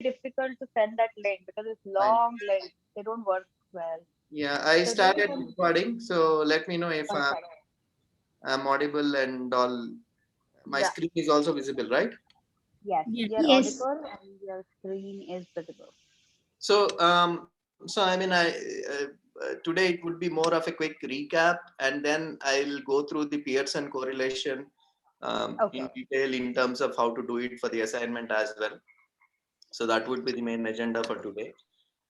difficult to send that link because it's Fine. long link. They don't work well. Yeah, I So maybe started some. recording, so let me know if Okay. I'm audible and all. My Yeah. screen is also visible, right? Yes. Yes. You're Yes. audible and your screen is visible. So I mean, today it would be more of a quick recap, and then I'll go through the Pearson correlation in Okay. detail in terms of how to do it for the assignment as well. So that would be the main agenda for today.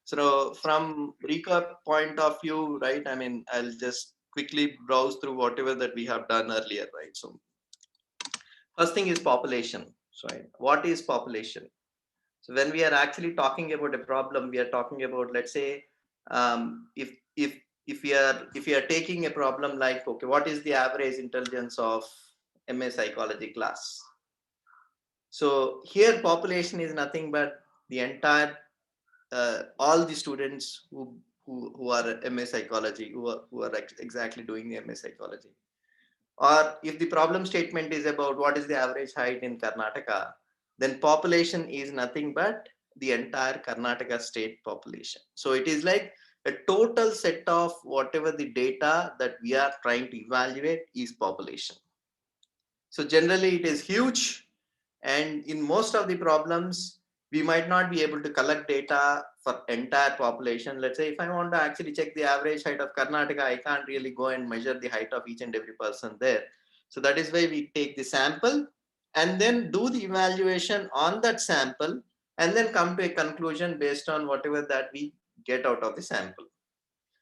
So from recap point of view, right? I mean, I'll just quickly browse through whatever that we have done earlier, right? So first thing is population. So right, what is population? So when we are actually talking about a problem, we are talking about, let's say, if we are taking a problem like, okay, what is the average intelligence of MA psychology class? So here population is nothing but the entire all the students who are MA psychology, who are exactly doing the MA psychology. Or if the problem statement is about what is the average height in Karnataka, then population is nothing but the entire Karnataka state population. So it is like a total set of whatever the data that we are trying to evaluate is population. So generally it is huge, and in most of the problems we might not be able to collect data for entire population. Let's say if I want to actually check the average height of Karnataka, I can't really go and measure the height of each and every person there. So that is why we take the sample and then do the evaluation on that sample, and then come to a conclusion based on whatever that we get out of the sample.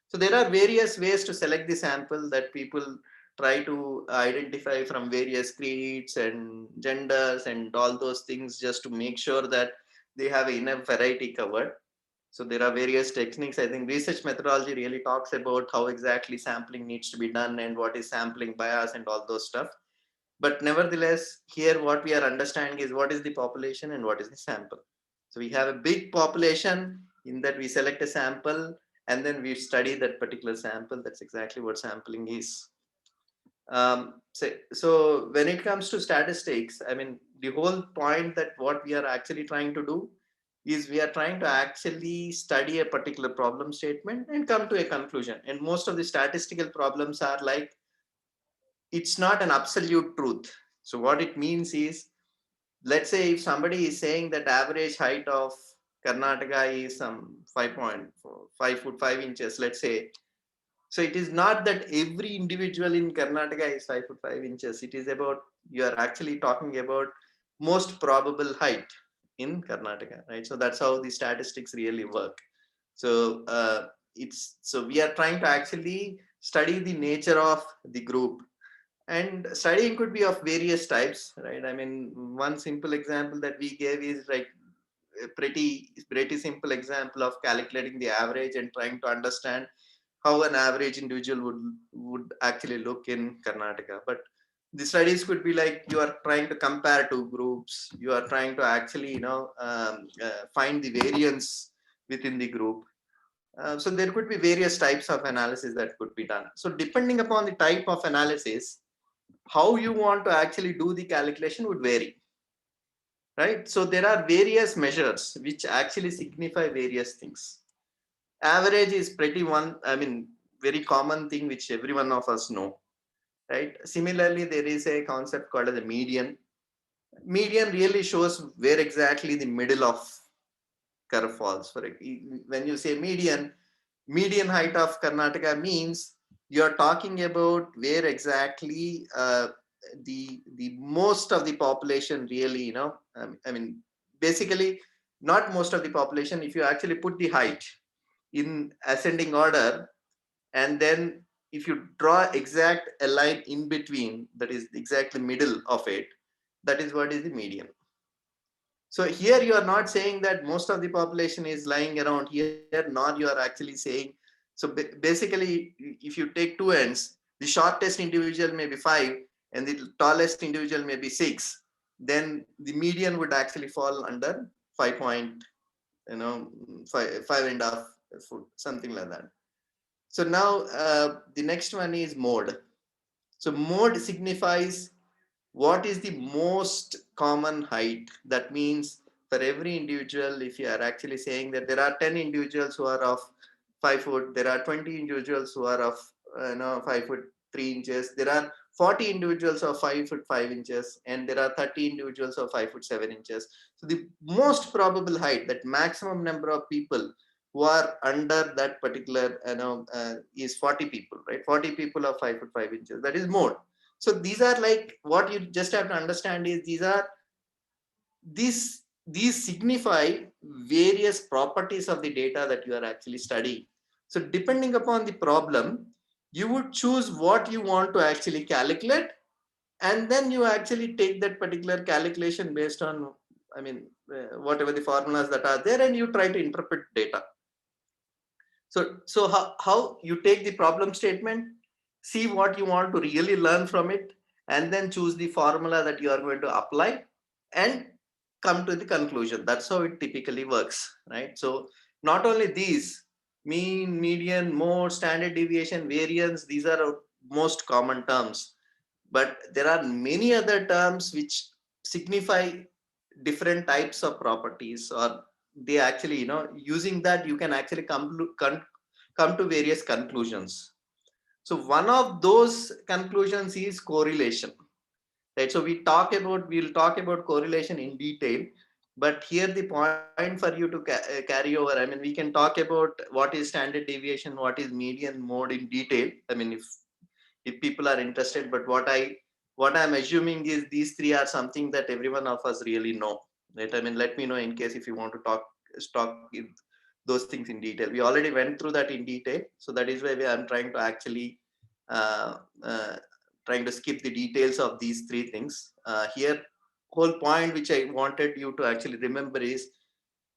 So there are various ways to select the sample that people try to identify from various creeds and genders and all those things, just to make sure that they have enough variety covered. So there are various techniques. I think research methodology really talks about how exactly sampling needs to be done and what is sampling bias and all those stuff. But nevertheless, here what we are understanding is what is the population and what is the sample. So we have a big population, in that we select a sample and then we study that particular sample. That's exactly what sampling is. So when it comes to statistics, I mean, the whole point that what we are actually trying to do is we are trying to actually study a particular problem statement and come to a conclusion. And most of the statistical problems are like, it's not an absolute truth. So what it means is, let's say if somebody is saying that average height of Karnataka is some 5.4, 5 foot 5 inches, let's say. So it is not that every individual in Karnataka is 5 foot 5 inches. It is about, you are actually talking about most probable height in Karnataka, right? So that's how the statistics really work. So so we are trying to actually study the nature of the group, and studying could be of various types, right? I mean, one simple example that we gave is like a pretty simple example of calculating the average and trying to understand how an average individual would actually look in Karnataka. But the studies could be like, you are trying to compare two groups, you are trying to actually find the variance within the group. So there could be various types of analysis that could be done. So depending upon the type of analysis, how you want to actually do the calculation would vary, right? So there are various measures which actually signify various things. Average is pretty one, I mean, very common thing which every one of us know, right? Similarly, there is a concept called as a median. Median really shows where exactly the middle of curve falls. For when you say median, median height of Karnataka means you're talking about where exactly the most of the population really, I mean, basically not most of the population. If you actually put the height in ascending order, and then if you draw exact a line in between, that is exactly middle of it, that is what is the median. So here you are not saying that most of the population is lying around here, nor you are actually saying. So basically, if you take two ends, the shortest individual may be 5 and the tallest individual may be 6, then the median would actually fall under 5 point, 5.5 foot, something like that. So now the next one is mode. So mode signifies what is the most common height. That means for every individual, if you are actually saying that there are 10 individuals who are of 5 foot, there are 20 individuals who are of 5 foot 3 inches, there are 40 individuals of 5 foot 5 inches, and there are 30 individuals of 5 foot 7 inches. So the most probable height, that maximum number of people who are under that particular is 40 people, right? 40 people of 5 foot 5 inches. That is mode. So these are like, what you just have to understand is these signify various properties of the data that you are actually studying. So depending upon the problem, you would choose what you want to actually calculate, and then you actually take that particular calculation based on, whatever the formulas that are there, and you try to interpret data. So how you take the problem statement, see what you want to really learn from it, and then choose the formula that you are going to apply and come to the conclusion. That's how it typically works, right? So not only these, mean, median, mode, standard deviation, variance, these are our most common terms, but there are many other terms which signify different types of properties, or they actually, using that you can actually come to various conclusions. So one of those conclusions is correlation, right? So we'll talk about correlation in detail, but here the point for you to carry over, we can talk about what is standard deviation, what is median, mode in detail, if people are interested. But what I'm assuming is these three are something that every one of us really know, right? Let me know in case if you want to talk those things in detail. We already went through that in detail, so that is why I'm trying to actually uh, uh, trying to skip the details of these three things here. Whole point which I wanted you to actually remember is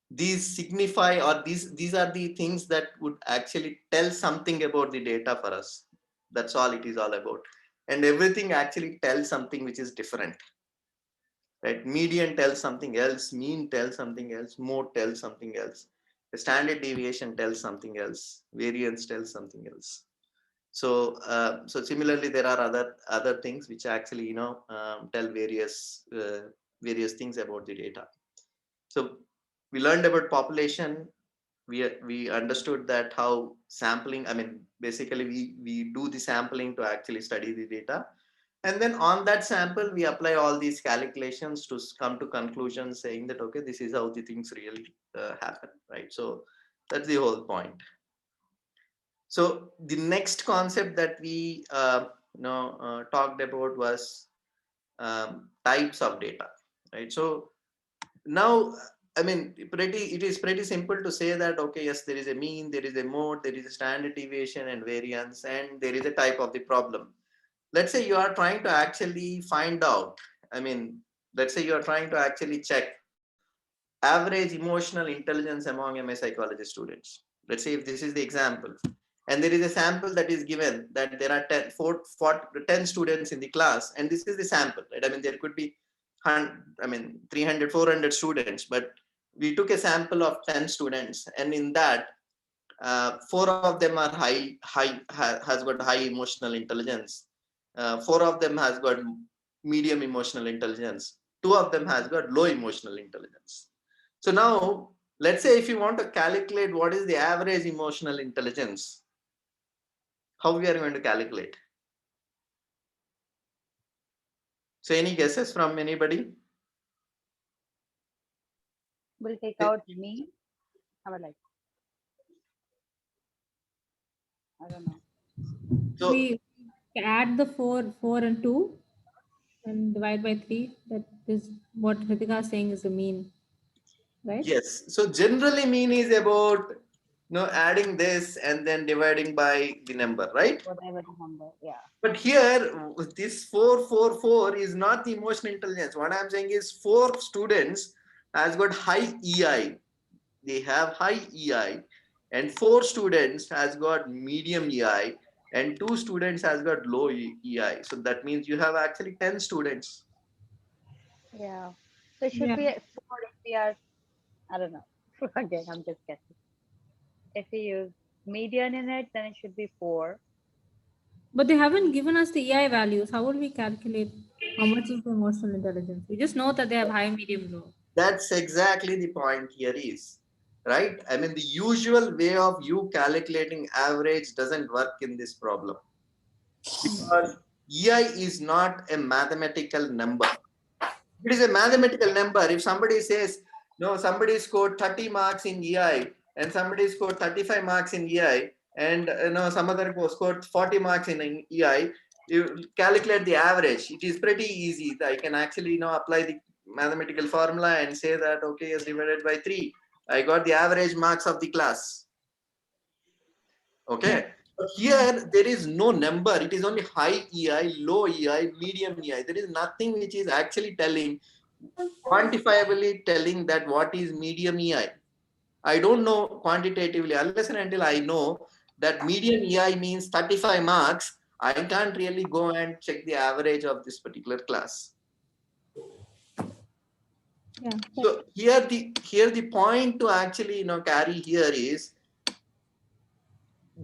these signify, or these are the things that would actually tell something about the data for us. That's all it is all about. And everything actually tells something which is different, right? Median tells something else, mean tells something else, mode tells something else, the standard deviation tells something else, variance tells something else. So similarly, there are other things which actually tell various things about the data. So we learned about population. We understood that how sampling, basically we do the sampling to actually study the data, and then on that sample we apply all these calculations to come to conclusions saying that okay, this is how the things really happen, right? So that's the whole point. So the next concept that we talked about was types of data, right? So now, it is pretty simple to say that okay, yes, there is a mean, there is a mode, there is a standard deviation and variance, and there is a type of the problem. Let's say you are trying to actually find out, let's say you are trying to actually check average emotional intelligence among MA psychology students. Let's say if this is the example, and there is a sample that is given that there are 10 students in the class, and this is the sample, right? There could be 300, 400 students, but we took a sample of 10 students, and in that, 4 of them are has got high emotional intelligence. 4 of them has got medium emotional intelligence. 2 of them has got low emotional intelligence. So now, let's say if you want to calculate what is the average emotional intelligence, how we are going to calculate? So any guesses from anybody? We'll take out me. How like, I don't know. So We add the 4 and 2 and divide by 3. That is what Ritika is saying is the mean, right? yes, so generally mean is about adding this and then dividing by the number, right? Whatever the number, yeah. But here, this 444 is not the emotional intelligence. What I'm saying is 4 students has got high EI. They have high EI, and 4 students has got medium EI, and 2 students has got low EI. So that means you have actually 10 students. Yeah. So it should Yeah. be 4 if we are, I don't know. Again, I'm just guessing. If we use median in it, then it should be 4. But they haven't given us the EI values. How would we calculate how much is the emotional intelligence? We just know that they have high, medium, low. That's exactly the point here is, right? I mean, the usual way of you calculating average doesn't work in this problem because EI is not a mathematical number. It is a mathematical number. If somebody says, no, somebody scored 30 marks in EI and somebody scored 35 marks in EI and some other scored 40 marks in EI, you calculate the average. It is pretty easy. I can actually apply the mathematical formula and say that, okay, is divided by 3. I got the average marks of the class. Okay. But here there is no number. It is only high EI, low EI, medium EI. There is nothing which is actually telling, quantifiably telling that what is medium EI. I don't know quantitatively unless and until I know that medium EI means 35 marks. I can't really go and check the average of this particular class. Yeah. So here the point to actually carry here is,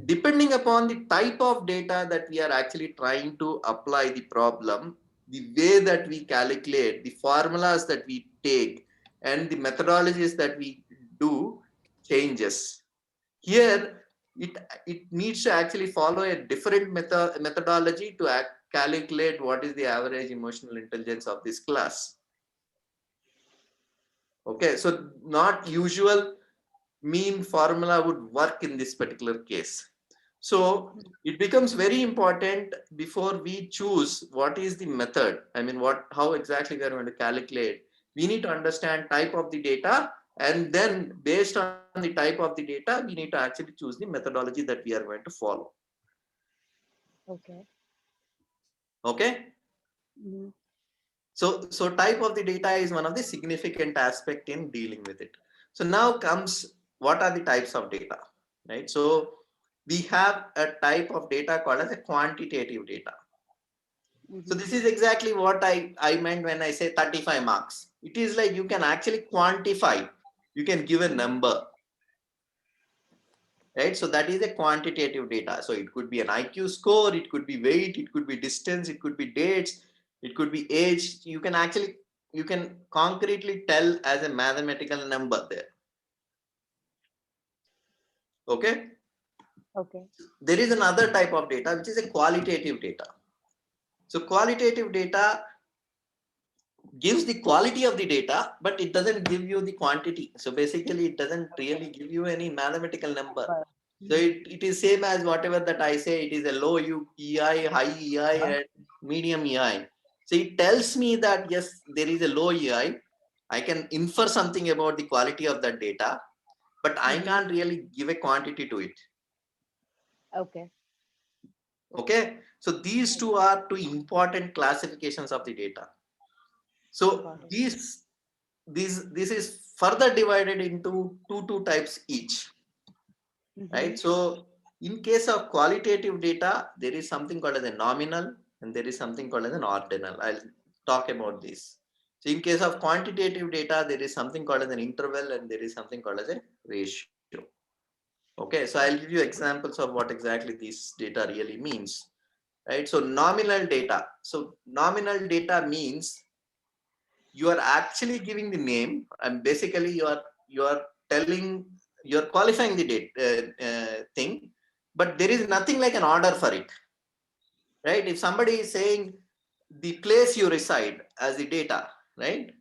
depending upon the type of data that we are actually trying to apply the problem, the way that we calculate, the formulas that we take, and the methodologies that we do changes. Here, it needs to actually follow a different methodology to calculate what is the average emotional intelligence of this class. Okay, so not usual mean formula would work in this particular case. So it becomes very important before we choose what is the method. I mean, how exactly we are going to calculate. We need to understand type of the data, and then based on the type of the data, we need to actually choose the methodology that we are going to follow. Okay. Okay. Mm-hmm. So type of the data is one of the significant aspect in dealing with it. So now comes, what are the types of data, right? So we have a type of data called as a quantitative data. Mm-hmm. So this is exactly what I meant when I say 35 marks. It is like you can actually quantify, you can give a number, right? So that is a quantitative data. So it could be an IQ score, it could be weight, it could be distance, it could be dates, it could be age. You can concretely tell as a mathematical number there. Okay. Okay. There is another type of data which is a qualitative data. So qualitative data gives the quality of the data, but it doesn't give you the quantity. So basically it doesn't really give you any mathematical number. So it is same as whatever that I say, it is a low EI, high EI, and medium EI. So it tells me that yes, there is a low EI. I can infer something about the quality of that data, but I can't really give a quantity to it. Okay. Okay. So these two are two important classifications of the data. So this is further divided into two types each. Right? So in case of qualitative data, there is something called as a nominal and there is something called as an ordinal. I'll talk about this. So in case of quantitative data, there is something called as an interval and there is something called as a ratio. Okay, so I'll give you examples of what exactly this data really means. Right? So nominal data. So nominal data means you are actually giving the name and basically you are telling, you're qualifying the date thing, but there is nothing like an order for it, right? If somebody is saying the place you reside as the data, right?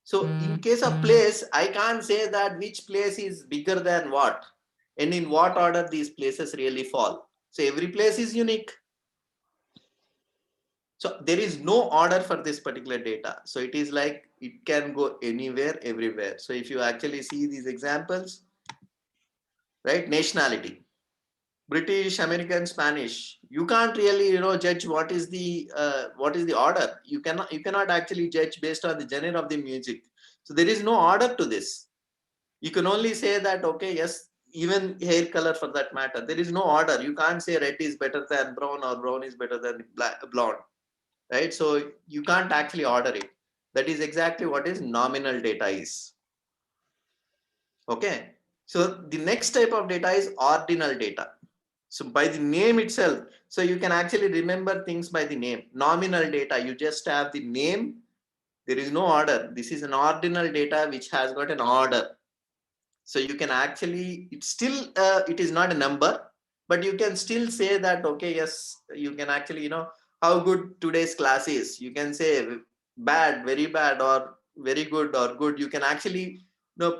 So in case of place, I can't say that which place is bigger than what and in what order these places really fall. So every place is unique. So there is no order for this particular data. So it is like it can go anywhere, everywhere. So if you actually see these examples, right? Nationality, British, American, Spanish. You can't really, judge what is the order. You cannot actually judge based on the genre of the music. So there is no order to this. You can only say that, okay, yes, even hair color for that matter. There is no order. You can't say red is better than brown or brown is better than blonde. Right? So you can't actually order it. That is exactly what is nominal data is. Okay. So the next type of data is ordinal data. So by the name itself, so you can actually remember things by the name. Nominal data, you just have the name There is no order. This is an ordinal data which has got an order. So you can actually, it's still, it is not a number, but you can still say that, okay, yes, you can actually, how good today's class is. You can say bad, very bad, or very good or good. You can actually,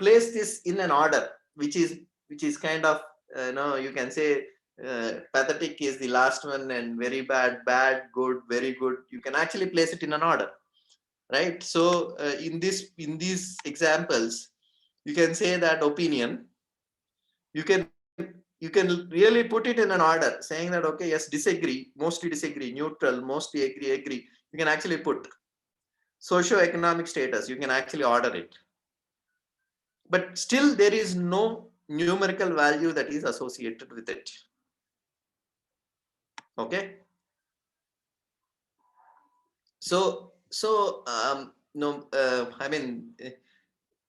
place this in an order, which is kind of, you can say pathetic is the last one, and very bad, bad, good, very good. You can actually place it in an order, right? So in these examples, you can say that opinion, you can really put it in an order, saying that, okay, yes, disagree, mostly disagree, neutral, mostly agree. You can actually put socio-economic status, you can actually order it, but still there is no numerical value that is associated with it. Okay, so no, I mean,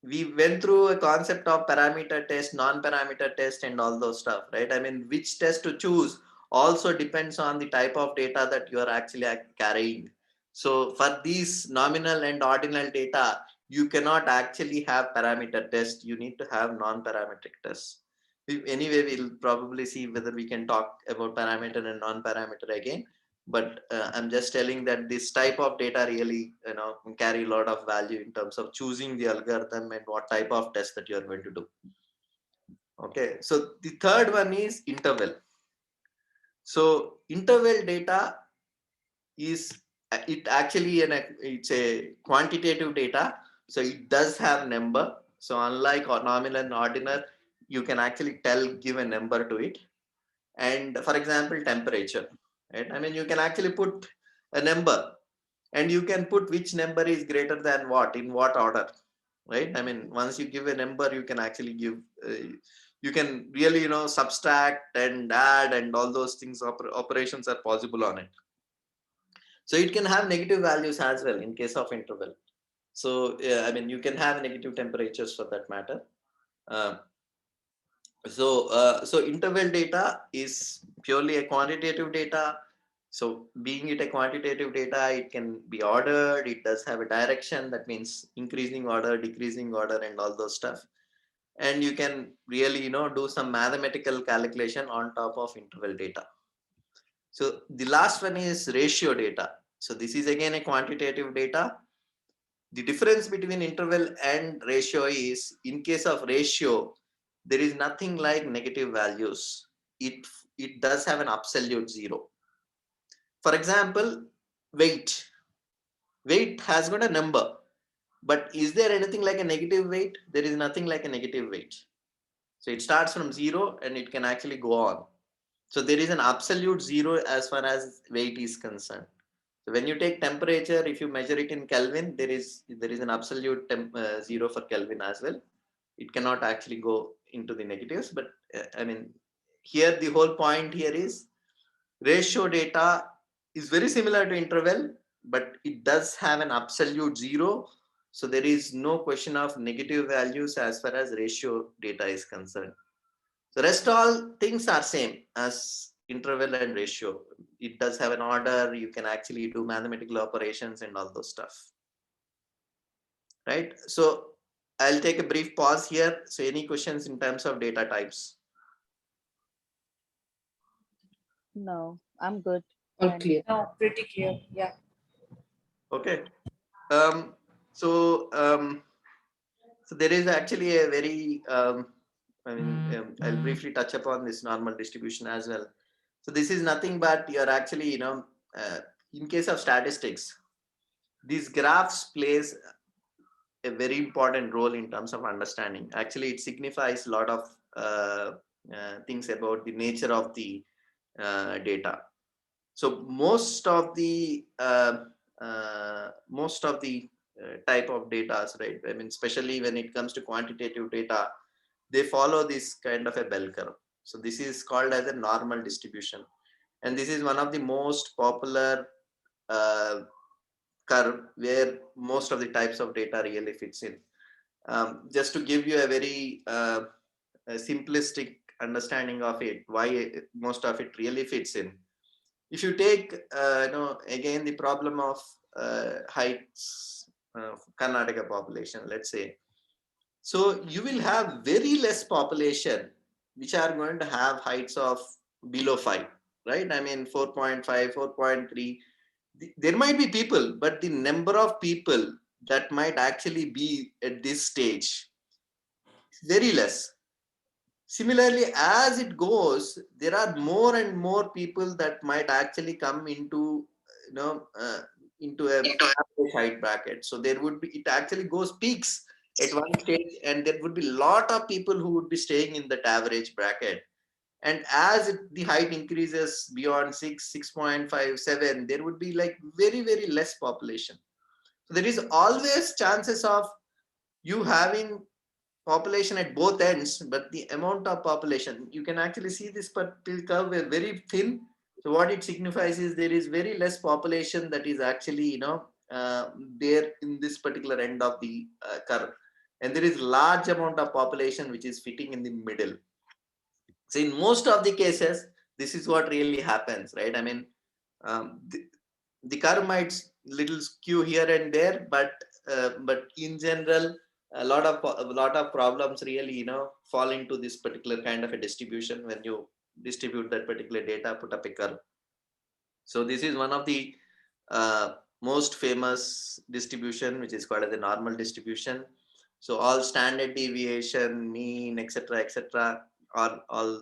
we went through a concept of parameter test, non-parameter test, and all those stuff, right? I mean, which test to choose also depends on the type of data that you are actually carrying. So for these nominal and ordinal data, you cannot actually have parameter test. You need to have non-parametric tests. Anyway, we'll probably see whether we can talk about parameter and non-parameter again. But I'm just telling that this type of data really, carry a lot of value in terms of choosing the algorithm and what type of test that you're going to do. Okay, so the third one is interval. So interval data is, it actually it's a quantitative data, so it does have number. So unlike nominal and ordinal, you can actually give a number to it. And for example, temperature, right? I mean, you can actually put a number, and you can put which number is greater than what, in what order, right? I mean, once you give a number, you can actually give, you can really, subtract and add, and all those things, operations are possible on it. So it can have negative values as well in case of interval. So I mean, you can have negative temperatures for that matter. Uh, so interval data is purely a quantitative data. So being it a quantitative data, it can be ordered. It does have a direction, that means increasing order, decreasing order, and all those stuff. And you can really, do some mathematical calculation on top of interval data. So the last one is ratio data. So this is again a quantitative data. The difference between interval and ratio is, in case of ratio, there is nothing like negative values. It does have an absolute zero. For example, weight. Weight has got a number, but is there anything like a negative weight? There is nothing like a negative weight. So it starts from zero and it can actually go on. So there is an absolute zero as far as weight is concerned. So when you take temperature, if you measure it in Kelvin, there is an absolute zero for Kelvin as well. It cannot actually go into the negatives, but I mean, here the whole point here is ratio data is very similar to interval, but it does have an absolute zero. So there is no question of negative values as far as ratio data is concerned. The rest all things are same as interval and ratio. It does have an order. You can actually do mathematical operations and all those stuff. Right? So I'll take a brief pause here. So any questions in terms of data types? No, I'm good. All Thanks. clear. No, pretty clear. Yeah. Okay. So there is actually a very, I'll briefly touch upon this normal distribution as well. So this is nothing but you're actually, in case of statistics, these graphs plays a very important role in terms of understanding. Actually, it signifies a lot of things about the nature of the data. So most of the type of data, right? I mean, especially when it comes to quantitative data, they follow this kind of a bell curve. So this is called as a normal distribution, and this is one of the most popular curve where most of the types of data really fits in. Just to give you a very a simplistic understanding of it, why most of it really fits in. If you take, again, the problem of heights Karnataka population, let's say. So you will have very less population which are going to have heights of below 5, right? I mean 4.5, 4.3. There might be people, but the number of people that might actually be at this stage is very less. Similarly, as it goes, there are more and more people that might actually come into, you know, into a average height bracket. So there would be, it actually goes peaks at one stage, and there would be a lot of people who would be staying in that average bracket. And as the height increases beyond 6, 6.5, 7, there would be like very, very less population. So there is always chances of you having population at both ends, but the amount of population, you can actually see this particular curve is very thin. So what it signifies is there is very less population that is actually, there in this particular end of the curve. And there is large amount of population which is fitting in the middle. So in most of the cases, this is what really happens, right? I mean, the curve might little skew here and there, but in general, a lot of problems really, fall into this particular kind of a distribution when you distribute that particular data, put up a curve. So this is one of the most famous distribution, which is called as the normal distribution. So all standard deviation, mean, etc., all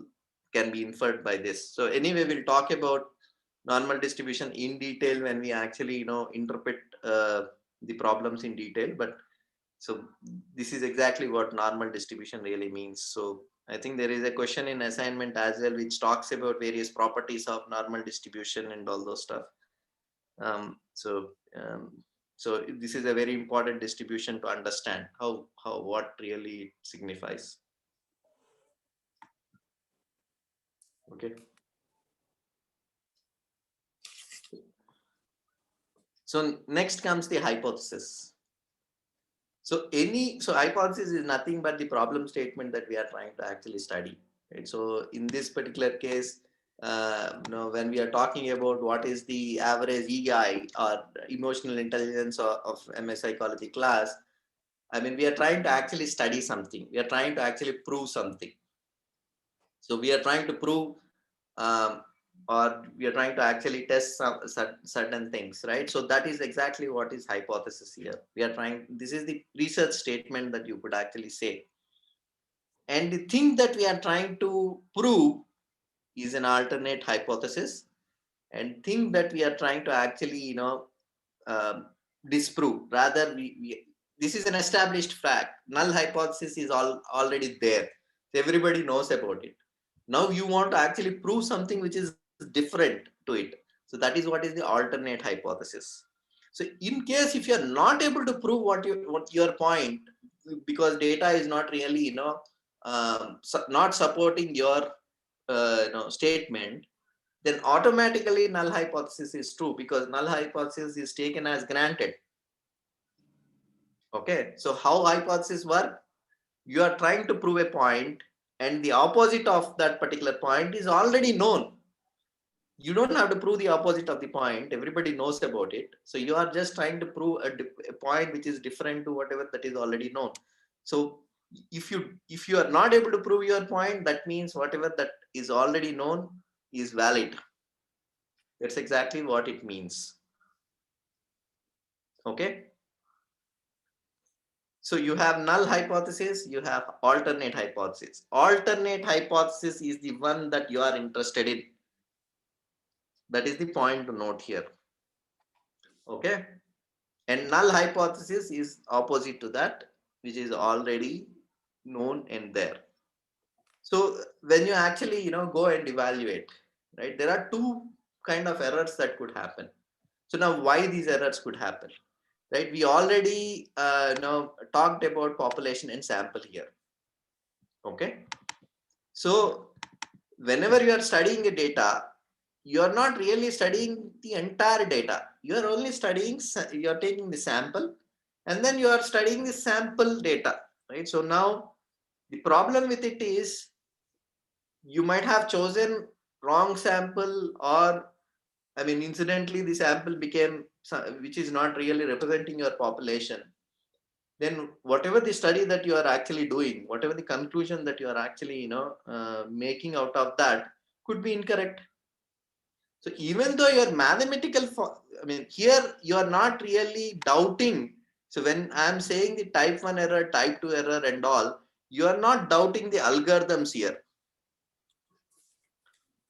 can be inferred by this. So anyway, we'll talk about normal distribution in detail when we actually, interpret the problems in detail. But so this is exactly what normal distribution really means. So I think there is a question in assignment as well, which talks about various properties of normal distribution and all those stuff. Um, so um, so this is a very important distribution to understand how what really signifies. Okay. So next comes the hypothesis. So hypothesis is nothing but the problem statement that we are trying to actually study. Right? So in this particular case, when we are talking about what is the average EI or emotional intelligence of MS psychology class, I mean, we are trying to actually study something. We are trying to actually prove something. So we are trying to prove, or we are trying to actually test some certain things, right? So that is exactly what is hypothesis here. We are trying, this is the research statement that you could actually say. And the thing that we are trying to prove is an alternate hypothesis, and thing that we are trying to actually, disprove. Rather, this is an established fact. Null hypothesis is already there. Everybody knows about it. Now you want to actually prove something which is different to it. So that is what is the alternate hypothesis. So in case if you are not able to prove what your point, because data is not really, not supporting your statement, then automatically null hypothesis is true, because null hypothesis is taken as granted. Okay, so how hypothesis work? You are trying to prove a point, and the opposite of that particular point is already known. You don't have to prove the opposite of the point. Everybody knows about it. So you are just trying to prove a point which is different to whatever that is already known. So if you are not able to prove your point, that means whatever that is already known is valid. That's exactly what it means. Okay. So you have null hypothesis, you have alternate hypothesis. Alternate hypothesis is the one that you are interested in. That is the point to note here. Okay. And null hypothesis is opposite to that, which is already known and there. So when you actually, go and evaluate, right, there are two kind of errors that could happen. So now why these errors could happen, right? We already talked about population and sample here. Okay. So whenever you are studying a data, you are not really studying the entire data. You are only studying, you are taking the sample, and then you are studying the sample data, right? So now the problem with it is you might have chosen wrong sample, or I mean, incidentally, the sample became which is not really representing your population, then whatever the study that you are actually doing, whatever the conclusion that you are actually making out of that could be incorrect. So even though your mathematical, I mean, here you are not really doubting. So when I am saying the type 1 error, type 2 error and all, you are not doubting the algorithms here.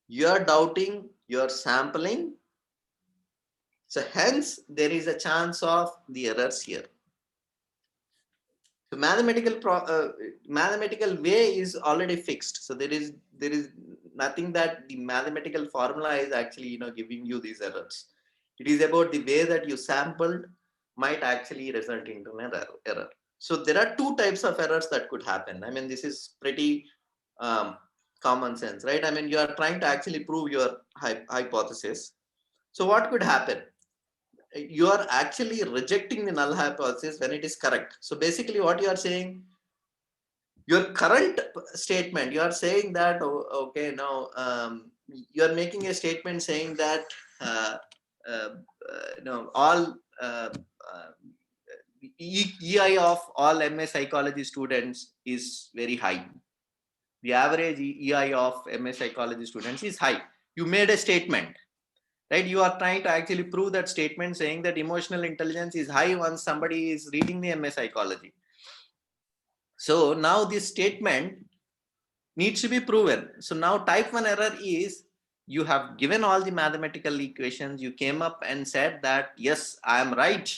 You are doubting your sampling. So hence there is a chance of the errors here. So mathematical way is already fixed. So there is nothing that the mathematical formula is actually giving you these errors. It is about the way that you sampled might actually result into an error. So there are two types of errors that could happen. I mean, this is pretty common sense, right? I mean, you are trying to actually prove your hypothesis. So what could happen? You are actually rejecting the null hypothesis when it is correct. So basically what you are saying, your current statement, you are saying that, okay, now you are making a statement saying that all EI of all MA psychology students is very high. The average EI of MA psychology students is high. You made a statement, right? You are trying to actually prove that statement, saying that emotional intelligence is high once somebody is reading the MA psychology. So now this statement needs to be proven. So now type 1 error is, you have given all the mathematical equations, you came up and said that, yes, I am right.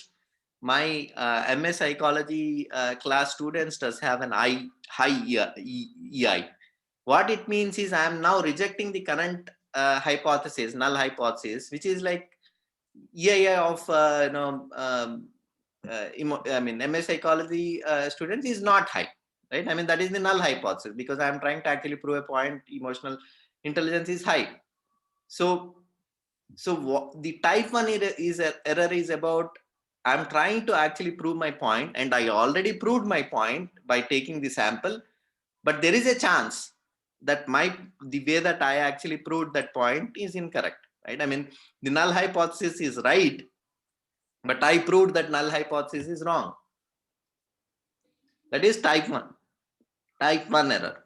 My MA psychology class students does have an high EI. What it means is I am now rejecting the current hypothesis, null hypothesis, which is like EI of MA psychology students is not high, right? I mean, that is the null hypothesis, because I am trying to actually prove a point, emotional intelligence is high. So the type 1 error is about, I'm trying to actually prove my point, and I already proved my point by taking the sample, but there is a chance that the way that I actually proved that point is incorrect, right? I mean, the null hypothesis is right, but I proved that null hypothesis is wrong. That is type 1 error.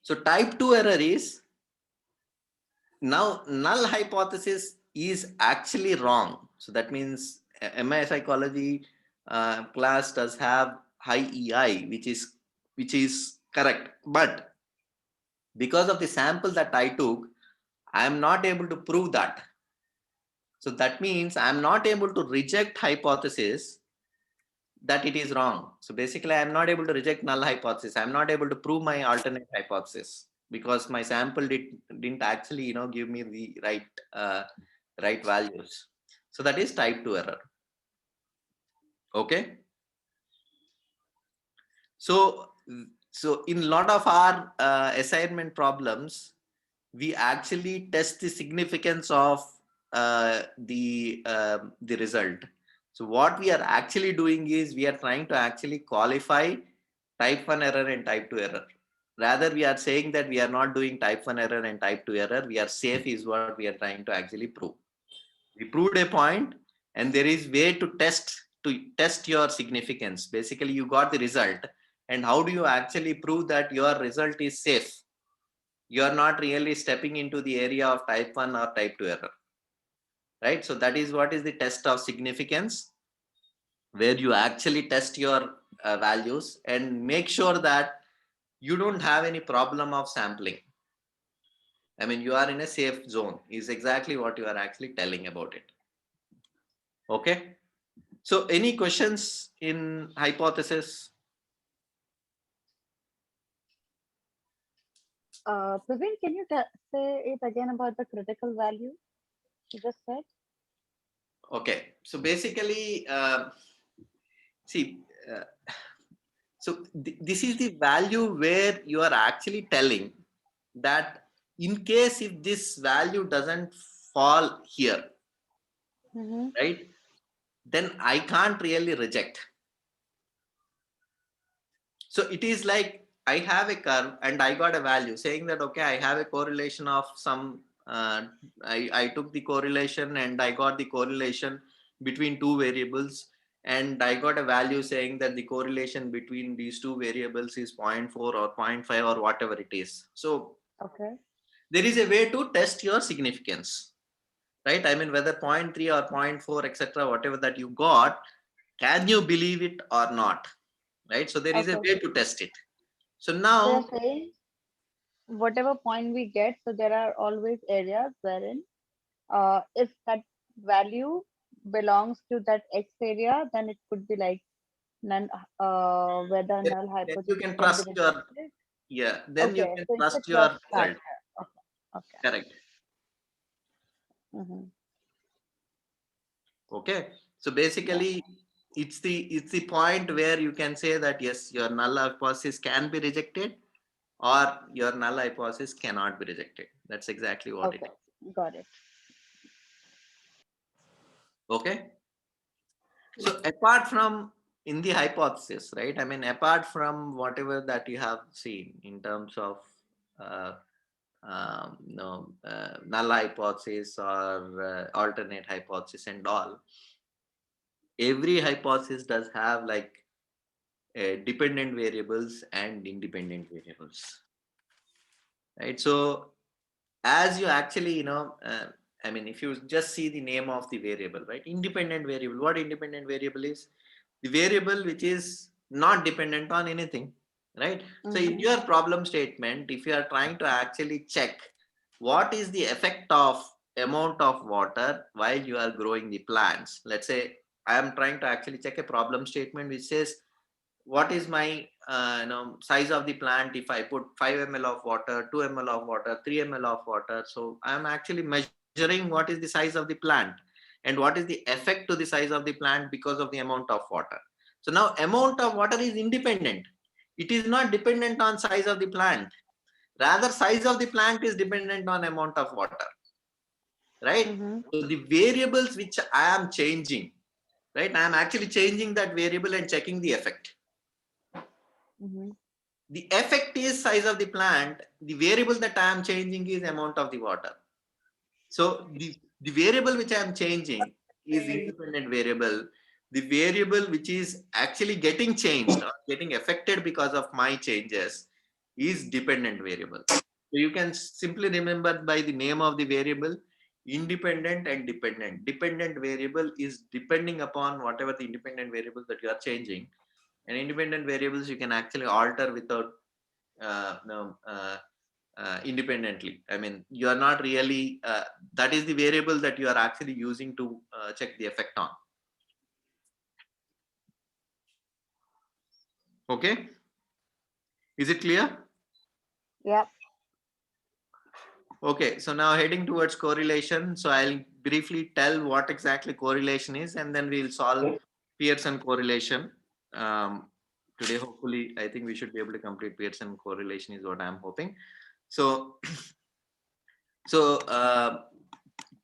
So type 2 error is, now null hypothesis is actually wrong. So that means MA psychology class does have high EI, which is correct, but because of the sample that I took, I am not able to prove that. So that means I am not able to reject hypothesis that it is wrong. So basically I am not able to reject null hypothesis. I am not able to prove my alternate hypothesis because my sample didn't actually give me the right values. So that is type 2 error. Okay. So in a lot of our assignment problems, we actually test the significance of the result. So what we are actually doing is, we are trying to actually qualify type 1 error and type 2 error. Rather, we are saying that we are not doing type 1 error and type 2 error. We are safe is what we are trying to actually prove. We proved a point, and there is way to test your significance. Basically, you got the result, and how do you actually prove that your result is safe? You are not really stepping into the area of type 1 or type 2 error, right? So that is what is the test of significance, where you actually test your values and make sure that you don't have any problem of sampling. I mean, you are in a safe zone is exactly what you are actually telling about it. Okay. So any questions in hypothesis? Praveen, can you say it again about the critical value you just said? Okay. So basically, see, this is the value where you are actually telling that in case if this value doesn't fall here, right, then I can't really reject. So it is like I have a curve and I got a value saying that, okay, I have a correlation of some I took the correlation and I got the correlation between two variables, and I got a value saying that the correlation between these two variables is 0.4 or 0.5 or whatever it is. So Okay. there is a way to test your significance, right? I mean, whether 0.3 or 0.4, etc., whatever that you got, can you believe it or not, right? So there is a Okay. way to test it. So So now, you're saying whatever point we get, so there are always areas wherein if that value belongs to that X area, then it could be like none, where the null then you hypothesis can can be trust your, rejected. yeah, then you Okay, can so it's a trust your trust result. factor. Okay, okay. Correct. Mm-hmm. Okay. So Yeah. basically, it's the point where you can say that yes, your null hypothesis can be rejected or your null hypothesis cannot be rejected. That's exactly what it Okay, is. got it. Okay. So apart from in the hypothesis, right? I mean, apart from whatever that you have seen in terms of uh, null hypothesis or alternate hypothesis and all, every hypothesis does have like dependent variables and independent variables, right? So as you actually, I mean, if you just see the name of the variable, right? Independent variable. What independent variable is? The variable which is not dependent on anything, right? So in Mm-hmm. your problem statement, if you are trying to actually check what is the effect of amount of water while you are growing the plants, let's say I am trying to actually check a problem statement which says what is my size of the plant if I put 5 ml of water, 2 ml of water, 3 ml of water. So I am actually measuring what is the size of the plant and what is the effect to the size of the plant because of the amount of water. So now amount of water is independent. It is not dependent on size of the plant. Rather, size of the plant is dependent on amount of water, right? Mm-hmm. So the variables which I am changing, right? I am actually changing that variable and checking the effect. Mm-hmm. The effect is size of the plant. The variable that I am changing is amount of the water. So the variable which I am changing is independent variable. The variable which is actually getting changed or getting affected because of my changes is dependent variable. So you can simply remember by the name of the variable, independent and dependent. Dependent variable is depending upon whatever the independent variables that you are changing, and independent variables you can actually alter without uh, no, uh, independently. I mean, you are not really, that is the variable that you are actually using to check the effect on. Okay. Is it clear? Yep. Okay. So now heading towards correlation. So I'll briefly tell what exactly correlation is, and then we'll solve Pearson correlation. Today, hopefully, I think we should be able to complete Pearson correlation is what I'm hoping. So, so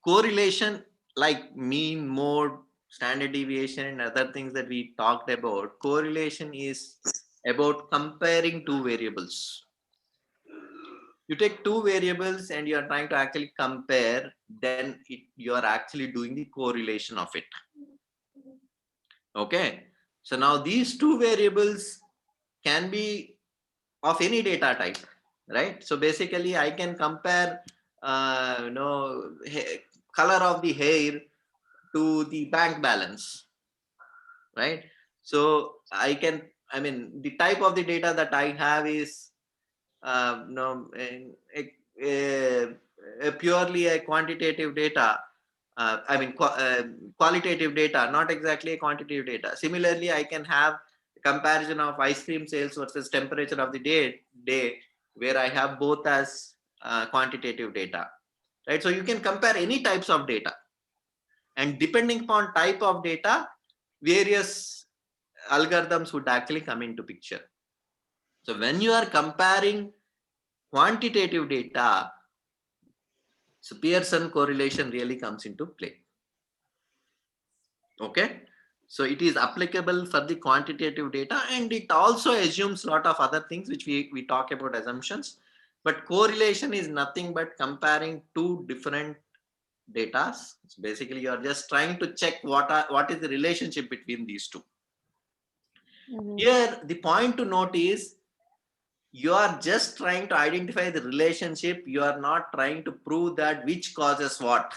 correlation like mean, mode, standard deviation, and other things that we talked about, correlation is about comparing two variables. You take two variables and you are trying to actually compare, then you are actually doing the correlation of it. Okay. So now these two variables can be of any data type, right? So basically I can compare, color of the hair to the bank balance, right? So I mean, the type of the data that I have is, a purely a quantitative data. Qualitative data, not exactly a quantitative data. Similarly, I can have a comparison of ice cream sales versus temperature of the day, where I have both as quantitative data, right? So you can compare any types of data, and depending upon type of data, various algorithms would actually come into picture. So when you are comparing quantitative data, so Pearson correlation really comes into play. Okay. So it is applicable for the quantitative data, and it also assumes a lot of other things which we talk about assumptions. But correlation is nothing but comparing two different data. So basically, you are just trying to check what is the relationship between these two. Here, the point to note is you are just trying to identify the relationship. You are not trying to prove that which causes what.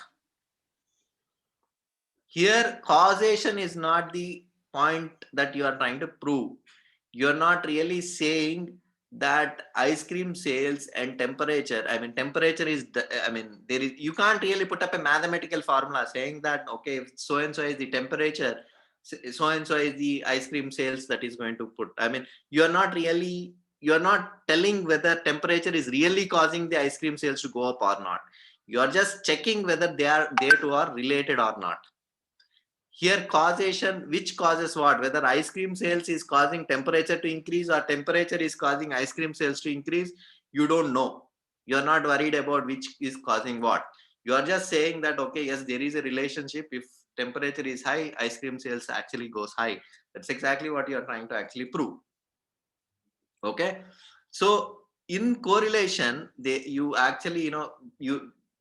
Here, causation is not the point that you are trying to prove. You're not really saying that ice cream sales and temperature, I mean, temperature is, you can't really put up a mathematical formula saying that, okay, if so and so is the temperature, so and so is the ice cream sales that is going to put. I mean, you're not telling whether temperature is really causing the ice cream sales to go up or not. You're just checking whether they two are related or not. Here, causation, which causes what? Whether ice cream sales is causing temperature to increase or temperature is causing ice cream sales to increase, you don't know. You're not worried about which is causing what. You are just saying that, okay, yes, there is a relationship. If temperature is high, ice cream sales actually goes high. That's exactly what you're trying to actually prove. Okay. So in correlation, you actually,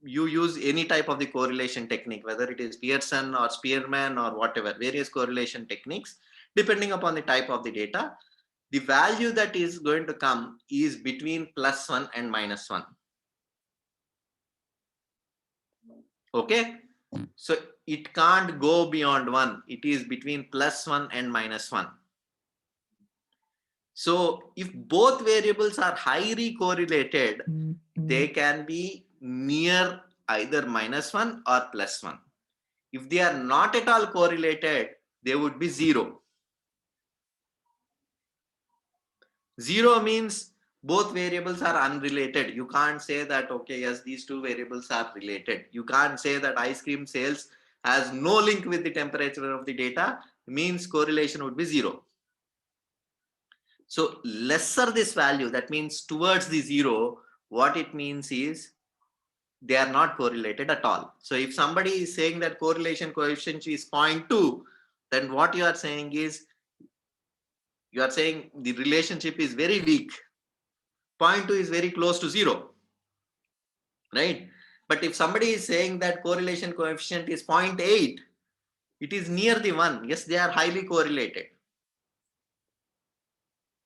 you use any type of the correlation technique, whether it is Pearson or Spearman or whatever, various correlation techniques, depending upon the type of the data. The value that is going to come is between +1 and -1. Okay. So it can't go beyond 1. It is between +1 and -1. So if both variables are highly correlated, they can be near either -1 or +1. If they are not at all correlated, they would be 0. 0 means both variables are unrelated. You can't say that, okay, yes, these two variables are related. You can't say that ice cream sales has no link with the temperature of the data, means correlation would be 0. So lesser this value, that means towards the 0, what it means is they are not correlated at all. So if somebody is saying that correlation coefficient is 0.2, then what you are saying is, you are saying the relationship is very weak. 0.2 is very close to 0, right? But if somebody is saying that correlation coefficient is 0.8, it is near the 1. Yes, they are highly correlated.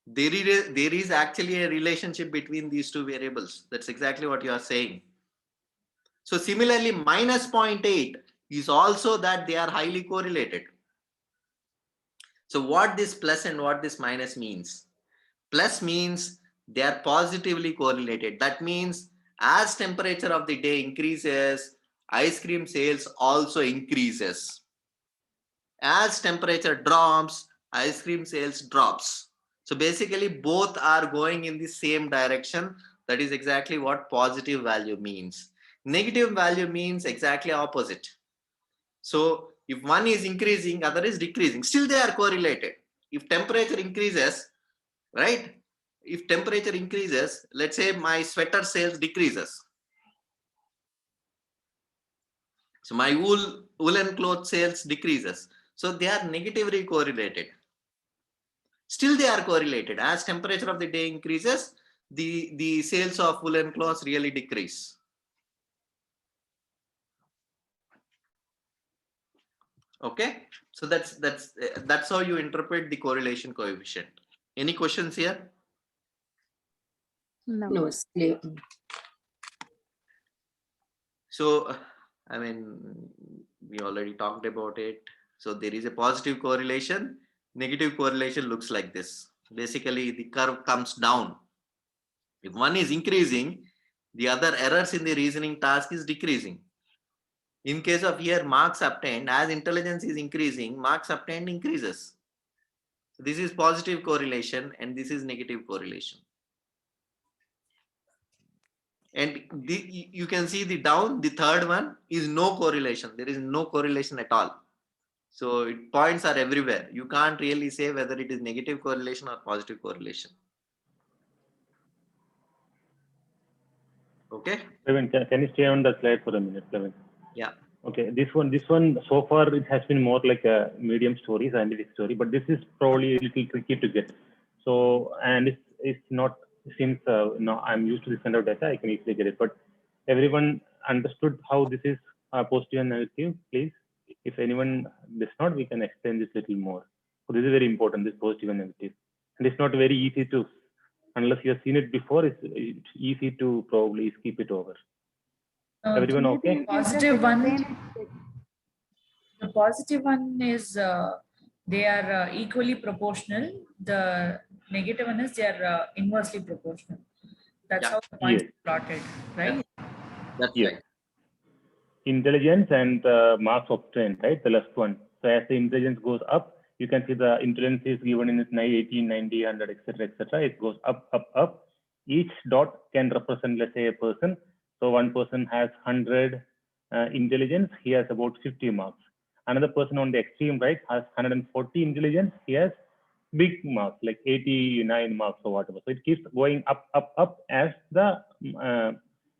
There is actually a relationship between these two variables. That's exactly what you are saying. So similarly, -0.8 is also that they are highly correlated. So what this plus and what this minus means? Plus means they are positively correlated. That means as temperature of the day increases, ice cream sales also increases. As temperature drops, ice cream sales drops. So basically both are going in the same direction. That is exactly what positive value means. Negative value means exactly opposite. So if one is increasing, other is decreasing, still they are correlated. If temperature increases, right? If temperature increases, let's say my sweater sales decreases. So my woolen cloth sales decreases. So they are negatively correlated. Still they are correlated. As temperature of the day increases, the sales of woolen cloths really decrease. Okay, so that's how you interpret the correlation coefficient. Any questions here? No. it's clear. So, I mean, we already talked about it. So there is a positive correlation. Negative correlation looks like this. Basically, the curve comes down. If one is increasing, the other errors in the reasoning task is decreasing. In case of here, marks obtained, as intelligence is increasing, marks obtained increases. So this is positive correlation and this is negative correlation. And you can see the down, the third one is no correlation. There is no correlation at all. So points are everywhere. You can't really say whether it is negative correlation or positive correlation. Okay. Kevin, can you stay on the slide for a minute, Kevin? Yeah. Okay, this one so far it has been more like a medium story, scientific story, but this is probably a little tricky to get. So, and it's not since I'm used to this kind of data, I can easily get it. But everyone understood how this is positive and negative, please? If anyone does not, we can explain this little more. So this is very important, this positive and negative. And it's not very easy to, unless you have seen it before, it's easy to probably skip it over. Everyone Maybe okay? you can just Positive one. explain it. The positive one is they are equally proportional. The negative one is they are inversely proportional. That's Yeah. how the points Yes. are plotted, right? That's Yes. right. Intelligence and marks obtained, right? The left one. So as the intelligence goes up, you can see the intelligence is given in 80, 90, 100, etc., etc. It goes up, up, up. Each dot can represent, let's say, a person. So one person has 100 intelligence. He has about 50 marks. Another person on the extreme right has 140 intelligence. He has big marks, like 89 marks or whatever. So it keeps going up, up, up as the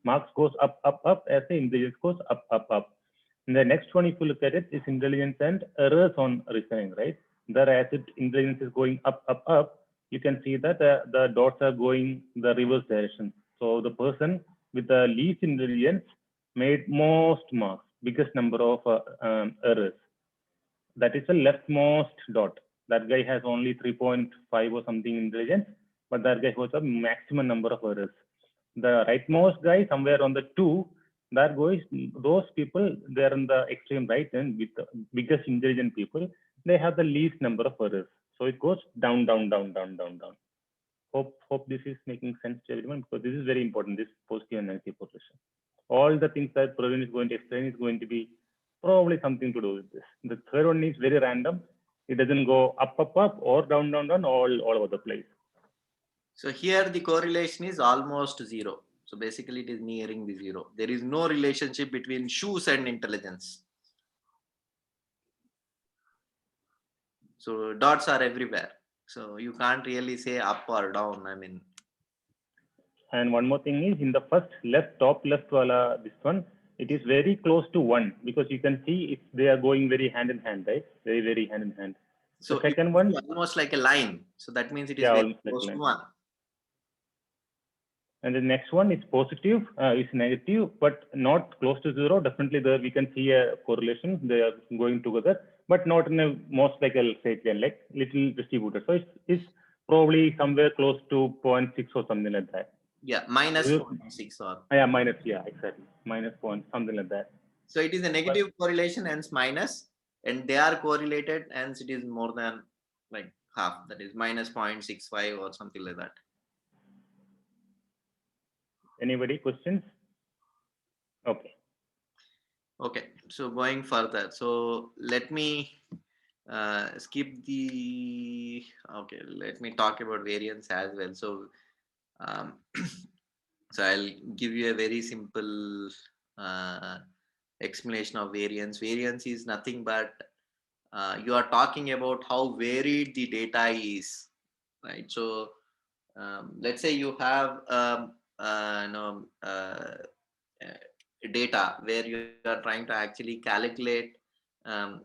marks goes up, up, up as the intelligence goes up, up, up. And the next one, if you look at it, is intelligence and errors on reasoning, right? There, as it intelligence is going up, up, up, you can see that the dots are going the reverse direction. So the person with the least intelligence made most marks, biggest number of errors. That is the leftmost dot. That guy has only 3.5 or something intelligence, but that guy has a maximum number of errors. The rightmost guy somewhere on the 2, that goes, those people, they're in the extreme right and with the biggest intelligent people, they have the least number of errors. So it goes down, down, down, down, down, down. Hope this is making sense to everyone, because this is very important, this positive and negative correlation. All the things that Praveen is going to explain is going to be probably something to do with this. The third one is very random. It doesn't go up, up, up, or down, down, down, all over the place. So here the correlation is almost zero. So basically it is nearing the zero. There is no relationship between shoes and intelligence. So dots are everywhere. So you can't really say up or down. I mean, and one more thing is in the first left, top left wala, this one, it is very close to 1, because you can see they are going very hand in hand, right? Very, very hand in hand. so the second one, almost like a line. So that means it is yeah, very almost like close to line. 1. And the next one is positive, is negative, but not close to 0. Definitely there we can see a correlation. They are going together, but not in a most like a straight line, like little distributed. So it's probably somewhere close to 0.6 or something like that. Yeah, minus 0.6 or. Yeah, minus, yeah, exactly. Minus point, something like that. So it is a negative correlation, hence minus, and they are correlated, hence it is more than like half, that is minus 0.65 or something like that. Anybody questions? Okay. Okay, so going further, so let me skip the, okay, let me talk about variance as well. So so I'll give you a very simple explanation of variance. Variance is nothing but you are talking about how varied the data is, right? So let's say you have data where you are trying to actually calculate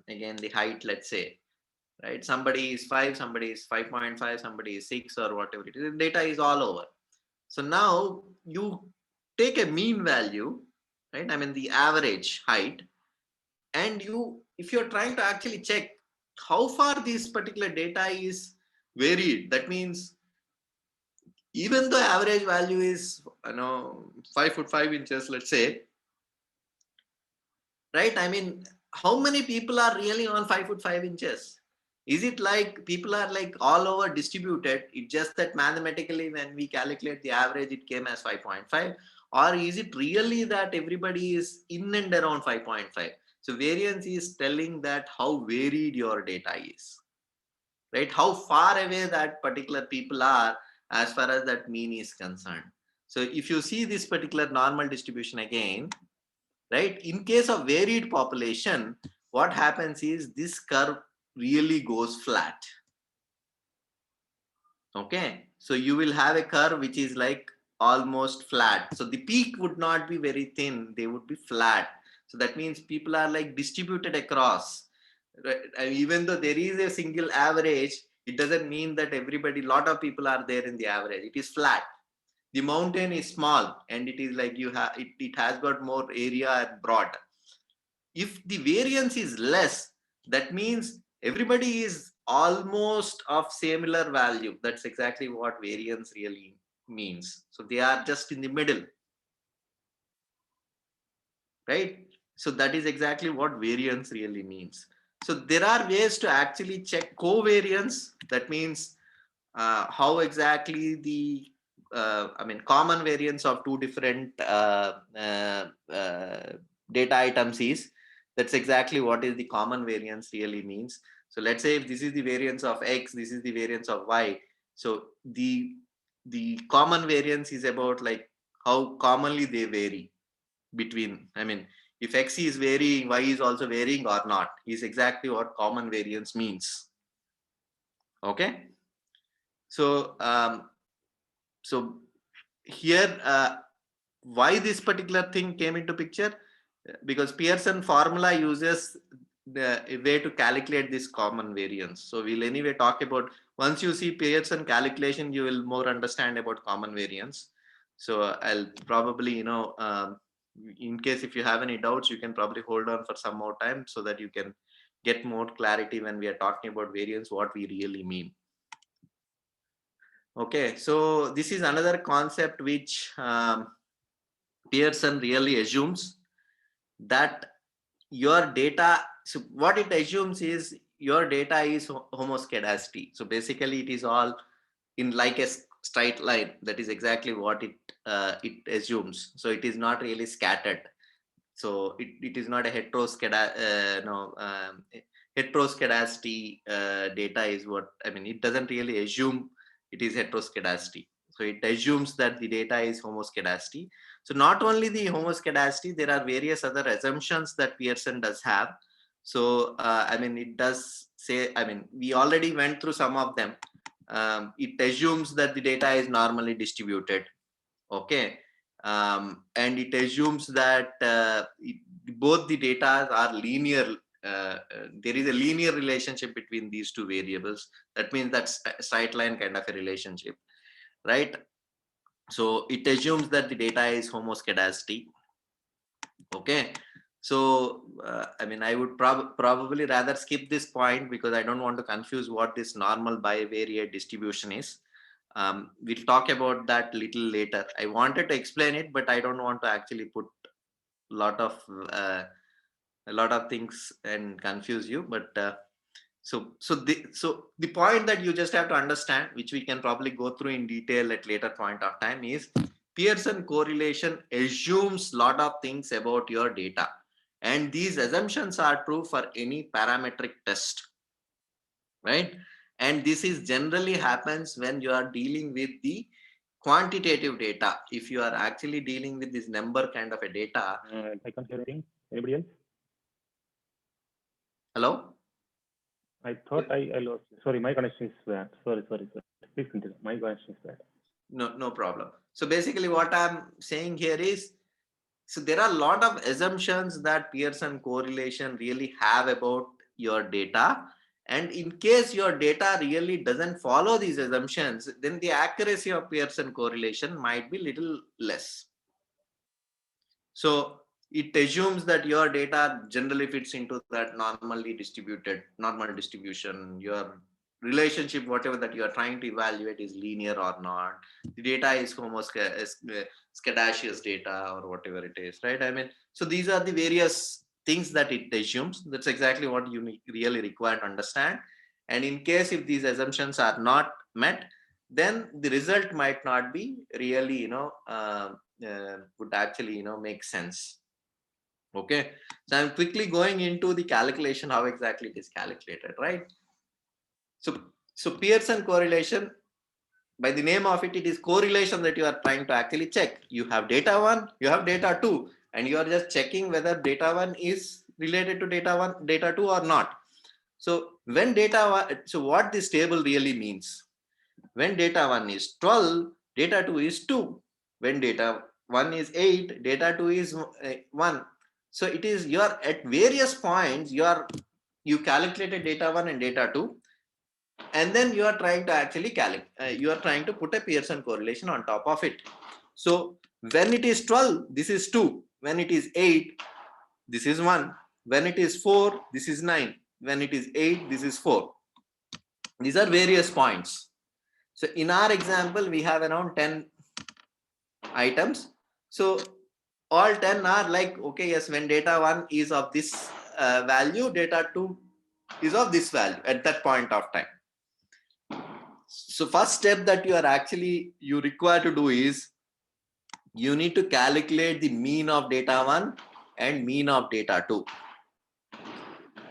again the height, let's say, right? Somebody is 5, somebody is 5.5, somebody is 6 or whatever it is. The data is all over. So now you take a mean value, right? I mean the average height, and if you're trying to actually check how far this particular data is varied, that means even the average value is 5 foot 5 inches, let's say, right? I mean, how many people are really on 5 foot 5 inches? Is it like people are like all over distributed? It's just that mathematically when we calculate the average, it came as 5.5, or is it really that everybody is in and around 5.5? So variance is telling that how varied your data is, right? How far away that particular people are as far as that mean is concerned. So if you see this particular normal distribution again, right? In case of varied population, what happens is this curve really goes flat. Okay, so you will have a curve which is like almost flat. So the peak would not be very thin, they would be flat. So that means people are like distributed across, right? And even though there is a single average, it doesn't mean that everybody, lot of people are there in the average. It is flat. the mountain is small and it is like it has got more area and broad. If the variance is less, that means everybody is almost of similar value. That's exactly what variance really means. So they are just in the middle, right? So that is exactly what variance really means. So there are ways to actually check covariance. That means how exactly the common variance of two different data items is. That's exactly what is the common variance really means. So let's say if this is the variance of X, this is the variance of Y. So the common variance is about like how commonly they vary between, if X is varying, Y is also varying or not, is exactly what common variance means. Okay. So so here why this particular thing came into picture, because Pearson formula uses a way to calculate this common variance. So we'll anyway talk about, once you see Pearson calculation, you will more understand about common variance. So I'll probably, in case if you have any doubts, you can probably hold on for some more time so that you can get more clarity when we are talking about variance, what we really mean. Okay, so this is another concept which Pearson really assumes, that your data, so what it assumes is your data is homoscedasty. So basically it is all in like a straight line. That is exactly what it assumes. So it is not really scattered. So it is not a heteroscedasty data is what, it doesn't really assume it is heteroscedasty. So it assumes that the data is homoscedasty. So not only the homoscedasty, there are various other assumptions that Pearson does have. So it does say, we already went through some of them. It assumes that the data is normally distributed. Okay. And it assumes that both the data are linear. There is a linear relationship between these two variables. That means that's straight line kind of a relationship, right? So it assumes that the data is homoscedasty. Okay. So I would probably rather skip this point because I don't want to confuse what this normal bivariate distribution is. We'll talk about that little later. I wanted to explain it, but I don't want to actually put a lot of things and confuse you. But so the point that you just have to understand, which we can probably go through in detail at later point of time, is Pearson correlation assumes a lot of things about your data, and these assumptions are true for any parametric test, right? And this is generally happens when you are dealing with the quantitative data. If you are actually dealing with this number kind of a data. I can't hear anything. Anybody else? Hello? I thought I lost. Sorry, my connection is bad. Sorry. Please continue. My connection is bad. No problem. So basically what I'm saying here is, so there are a lot of assumptions that Pearson correlation really have about your data. And in case your data really doesn't follow these assumptions, then the accuracy of Pearson correlation might be little less. So it assumes that your data generally fits into that normal distribution. Your relationship, whatever that you are trying to evaluate, is linear or not. The data is homoscedastic data or whatever it is, right? So these are the various things that it assumes. That's exactly what you really require to understand. And in case if these assumptions are not met, then the result might not be really, would actually, make sense. Okay. So I'm quickly going into the calculation, how exactly it is calculated, right? So Pearson correlation, by the name of it, it is correlation that you are trying to actually check. You have data 1, you have data 2, and you are just checking whether data 1 is related to data 2 or not. So when so what this table really means, when data 1 is 12, data 2 is 2. When data 1 is 8, data 2 is 1. So it is at various points you calculated data 1 and data 2, and then you are trying to actually you are trying to put a Pearson correlation on top of it. So when it is 12, this is 2. When it is 8, this is 1. When it is 4, this is 9. When it is 8, this is 4. These are various points. So in our example, we have around 10 items. So all 10 are like, okay, yes, when data 1 is of this value, data 2 is of this value at that point of time. So first step that you require to do is you need to calculate the mean of data 1 and mean of data 2.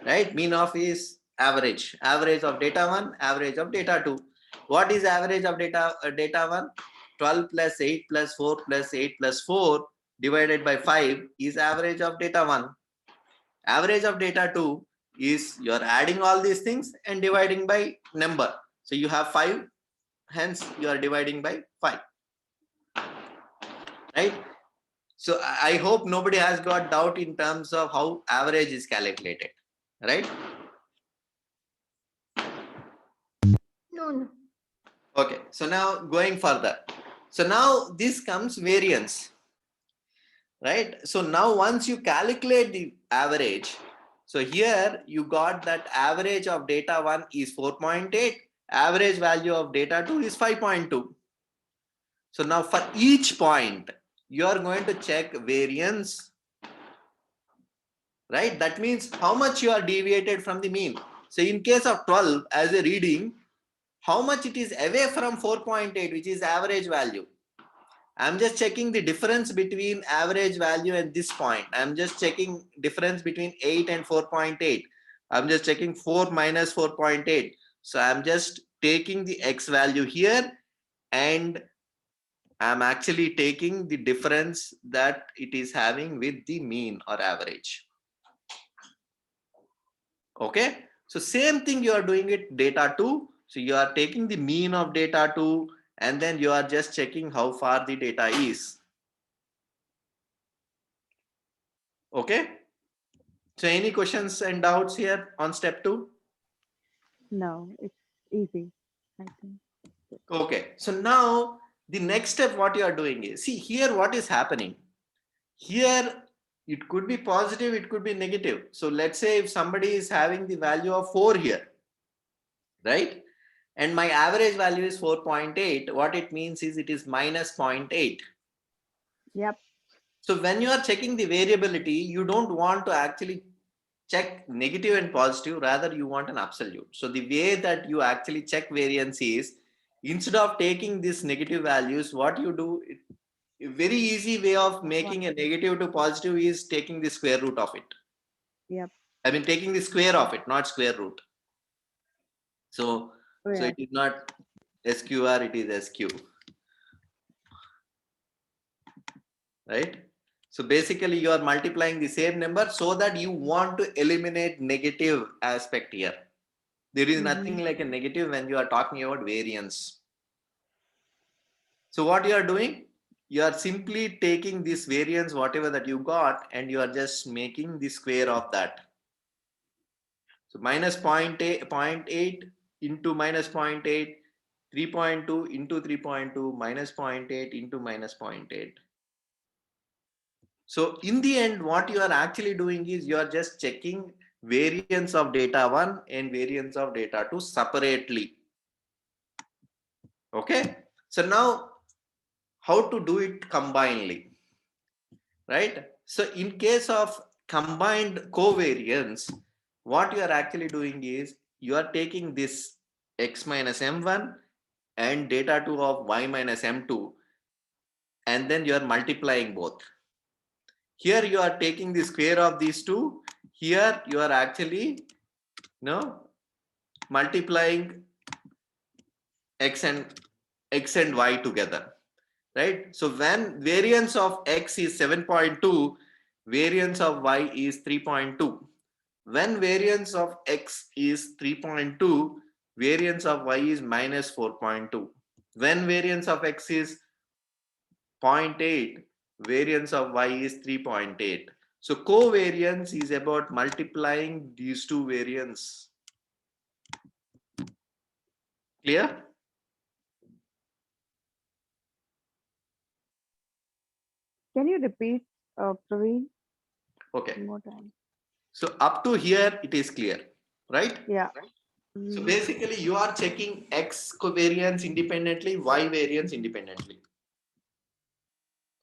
Right? Mean of is average of data 1, average of data 2. What is average of data 1? 12 plus 8 plus 4 plus 8 plus 4 divided by 5 is average of data 1. Average of data 2 is you're adding all these things and dividing by number. So you have 5, hence you are dividing by 5. Right? So I hope nobody has got doubt in terms of how average is calculated. Right? No. Okay, so now going further. So now this comes variance, right? So now once you calculate the average, so here you got that average of data 1 is 4.8, average value of data 2 is 5.2. So now for each point, you are going to check variance, right? That means how much you are deviated from the mean. So in case of 12 as a reading, how much it is away from 4.8, which is average value. I'm just checking the difference between average value and this point. I'm just checking difference between 8 and 4.8. I'm just checking 4 minus 4.8. So I'm just taking the X value here and I'm actually taking the difference that it is having with the mean or average. Okay. So same thing you are doing it data 2. So you are taking the mean of data 2 and then you are just checking how far the data is. Okay. So any questions and doubts here on step 2? No, it's easy, I think. Okay. So now the next step, what you are doing is, see here what is happening. Here it could be positive, it could be negative. So let's say if somebody is having the value of 4 here, right? And my average value is 4.8. What it means is it is minus 0.8. Yep. So when you are checking the variability, you don't want to actually check negative and positive, rather you want an absolute. So the way that you actually check variance is, instead of taking these negative values, what you do, a very easy way of making a negative to positive is taking the square root of it. Yep. I mean taking the square of it, not square root. So, Oh, so yeah. it is not SQR, it is SQ. Right? So basically you are multiplying the same number so that you want to eliminate negative aspect here. There is nothing like a negative when you are talking about variance. So what you are doing, you are simply taking this variance, whatever that you got, and you are just making the square of that. So minus 0.8 into minus 0.8, 3.2 into 3.2, minus 0.8 into minus 0.8. So in the end, what you are actually doing is you are just checking variance of data 1 and variance of data 2 separately. Okay. So now how to do it combinedly, right? So in case of combined covariance, what you are actually doing is you are taking this X minus M1 and data 2 of Y minus M2, and then you are multiplying both. Here you are taking the square of these two. Here you are actually multiplying X and Y together, right? So when variance of X is 7.2, variance of Y is 3.2. When variance of X is 3.2, variance of Y is minus 4.2. When variance of X is 0.8, variance of Y is 3.8. So covariance is about multiplying these two variants. Clear? Can you repeat, Praveen, Okay. one more time? So up to here, it is clear, right? Yeah. So Mhm. basically, you are checking X covariance independently, Y variance independently.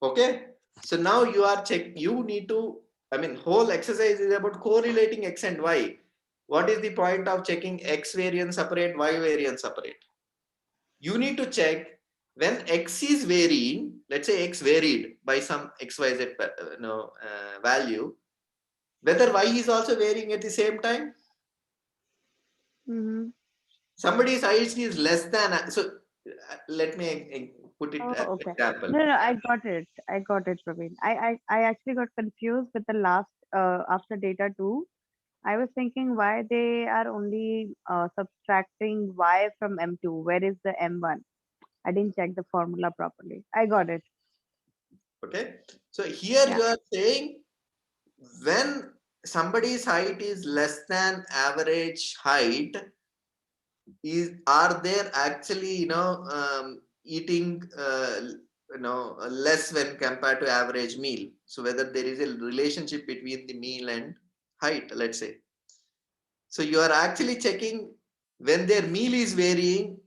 Okay. So now you are you need to, I mean, whole exercise is about correlating X and Y. What is the point of checking X variance separate, Y variance separate? You need to check when X is varying, let's say X varied by some XYZ value, whether Y is also varying at the same time. Mhm. Somebody's height is less than, so let me put it Oh, as an okay. example. No, I got it. I got it, Praveen. I actually got confused with the last after data 2. I was thinking why they are only subtracting y from m2. Where is the m1? I didn't check the formula properly. I got it. Okay. So here Yeah. you are saying when somebody's height is less than average height, are there actually eating less when compared to average meal? So whether there is a relationship between the meal and height, let's say. So you are actually checking when their meal is varying,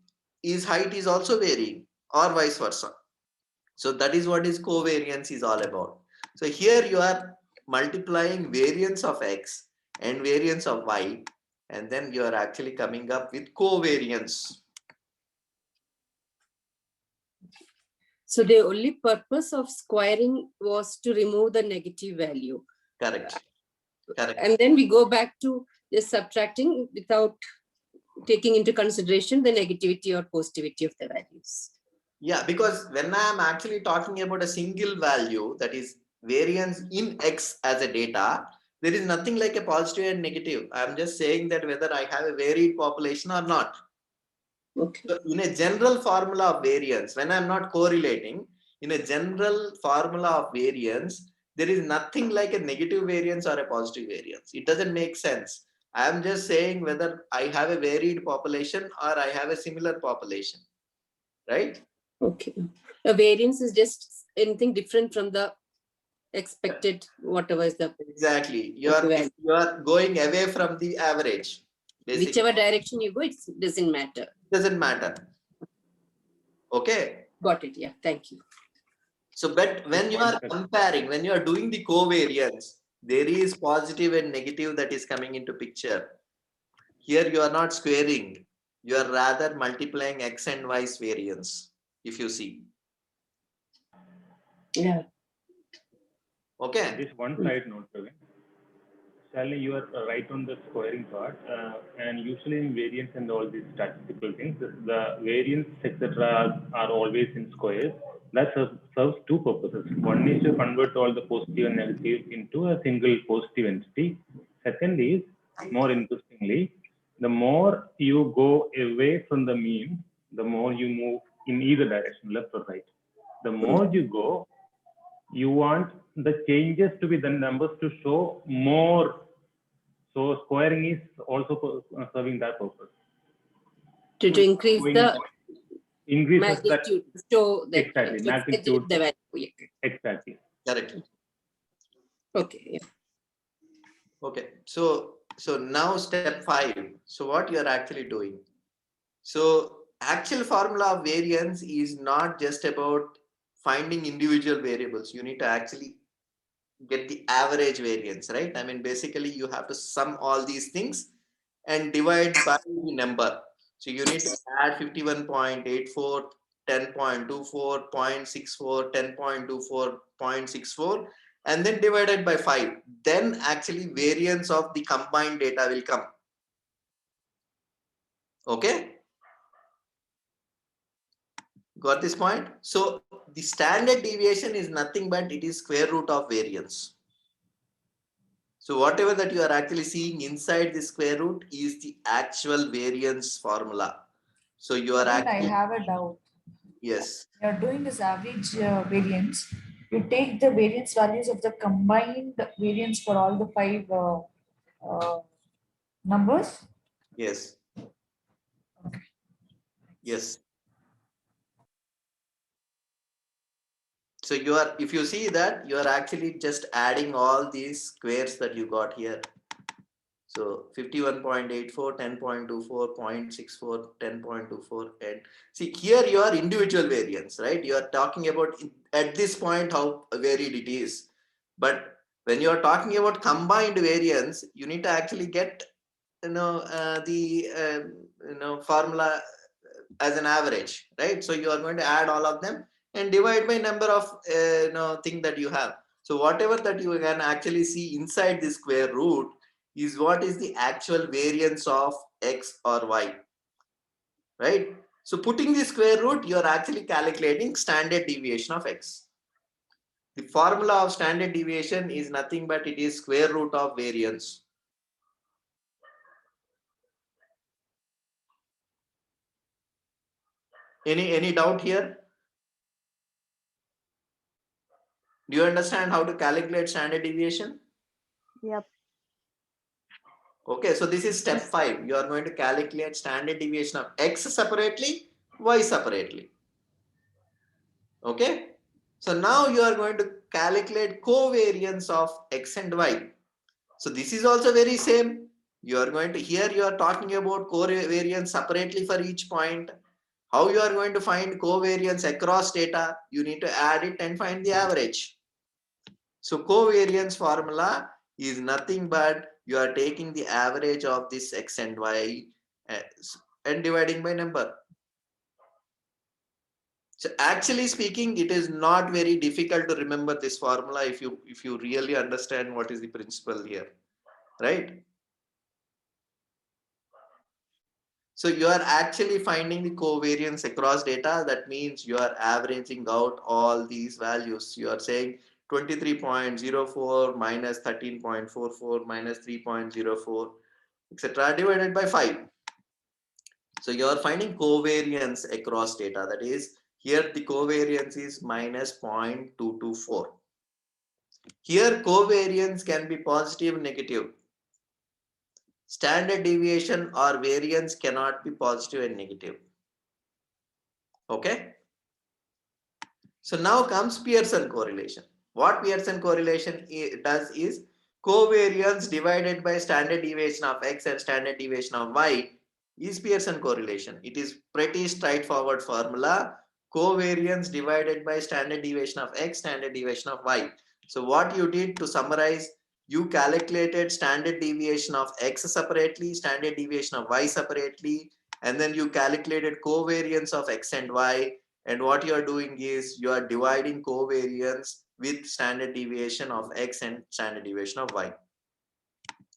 is height is also varying, or vice versa. So that is what is covariance is all about. So here you are multiplying variance of X and variance of Y, and then you are actually coming up with covariance. So the only purpose of squaring was to remove the negative value. Correct. Correct. And then we go back to just subtracting without taking into consideration the negativity or positivity of the values. Yeah, because when I am actually talking about a single value, that is variance in X as a data, there is nothing like a positive and negative. I'm just saying that whether I have a varied population or not. Okay. So in a general formula of variance, when I'm not correlating, in a general formula of variance, there is nothing like a negative variance or a positive variance. It doesn't make sense. I'm just saying whether I have a varied population or I have a similar population, right? Okay. A variance is just anything different from the expected, whatever is the Exactly. You value. are going away from the average. Basically, Whichever direction you go, it doesn't matter. doesn't matter. Okay. Got it. Yeah. Thank you. So, but when you are comparing, when you are doing the covariance, there is positive and negative that is coming into picture. Here you are not squaring. You are rather multiplying X and Y's variance, if you see. Yeah. Okay. Just one side note, Praveen. Sally, you are right on the squaring part, and usually in variance and all these statistical things, the variance, etc., are always in squares. That serves two purposes. One is to convert all the positive and negative into a single positive entity. Second is, more interestingly, the more you go away from the mean, the more you move in either direction, left or right. The more you go, you want the changes to be the numbers to show more. So squaring is also serving that purpose. To increase the increases magnitude, show that exactly magnitude. The value. Exactly. Correct. Okay. Yeah. Okay. So now step 5. So what you are actually doing? So actual formula of variance is not just about finding individual variables. You need to actually get the average variance, right? I mean, basically you have to sum all these things and divide by the number. So you need to add 51.84, 10.24, 0.64, 10.24, 0.64, and then divided by 5. Then actually variance of the combined data will come. Okay? Got this point? So the standard deviation is nothing but it is square root of variance. So whatever that you are actually seeing inside the square root is the actual variance formula. So you are actually. I have a doubt. Yes. You are doing this average variance. You take the variance values of the combined variance for all the 5 numbers. Yes. Okay. Yes. So you are, if you see that, you are actually just adding all these squares that you got here. So 51.84, 10.24, 0.64, 10.24, and see here your individual variance, right? You are talking about at this point how varied it is. But when you are talking about combined variance, you need to actually get the formula as an average, right? So you are going to add all of them and divide by number of thing that you have. So whatever that you can actually see inside the square root is what is the actual variance of x or y, right? So putting the square root, you are actually calculating standard deviation of x. The formula of standard deviation is nothing but it is square root of variance. Any doubt here? Do you understand how to calculate standard deviation? Yep. Okay, so this is step 5. You are going to calculate standard deviation of x separately, y separately. Okay, so now you are going to calculate covariance of x and y. So this is also very same. You are going to, here you are talking about covariance separately for each point. How you are going to find covariance across data? You need to add it and find the average. So covariance formula is nothing but you are taking the average of this x and y and dividing by number. So actually speaking, it is not very difficult to remember this formula if you really understand what is the principle here, right? So you are actually finding the covariance across data. That means you are averaging out all these values. You are saying 23.04 minus 13.44 minus 3.04, etc. divided by 5. So you are finding covariance across data. That is, here the covariance is minus 0.224. Here covariance can be positive, negative. Standard deviation or variance cannot be positive and negative. Okay. So now comes Pearson correlation. What Pearson correlation does is covariance divided by standard deviation of x and standard deviation of y is Pearson correlation. It is pretty straightforward formula. Covariance divided by standard deviation of x, standard deviation of y. So what you did to summarize, you calculated standard deviation of x separately, standard deviation of y separately, and then you calculated covariance of x and y. And what you are doing is you are dividing covariance with standard deviation of x and standard deviation of y.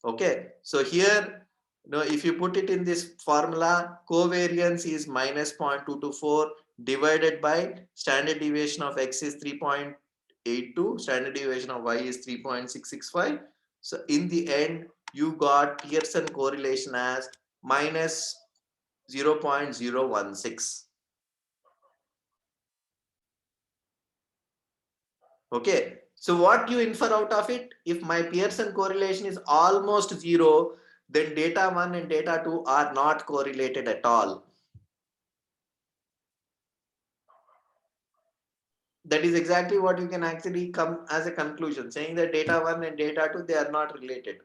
Okay, so here, if you put it in this formula, covariance is minus 0.224 divided by standard deviation of x is 3.82, standard deviation of y is 3.665. So in the end, you got Pearson correlation as minus 0.016. Okay, so what you infer out of it, if my Pearson correlation is almost 0, then data 1 and data 2 are not correlated at all. That is exactly what you can actually come as a conclusion, saying that data 1 and data 2, they are not related.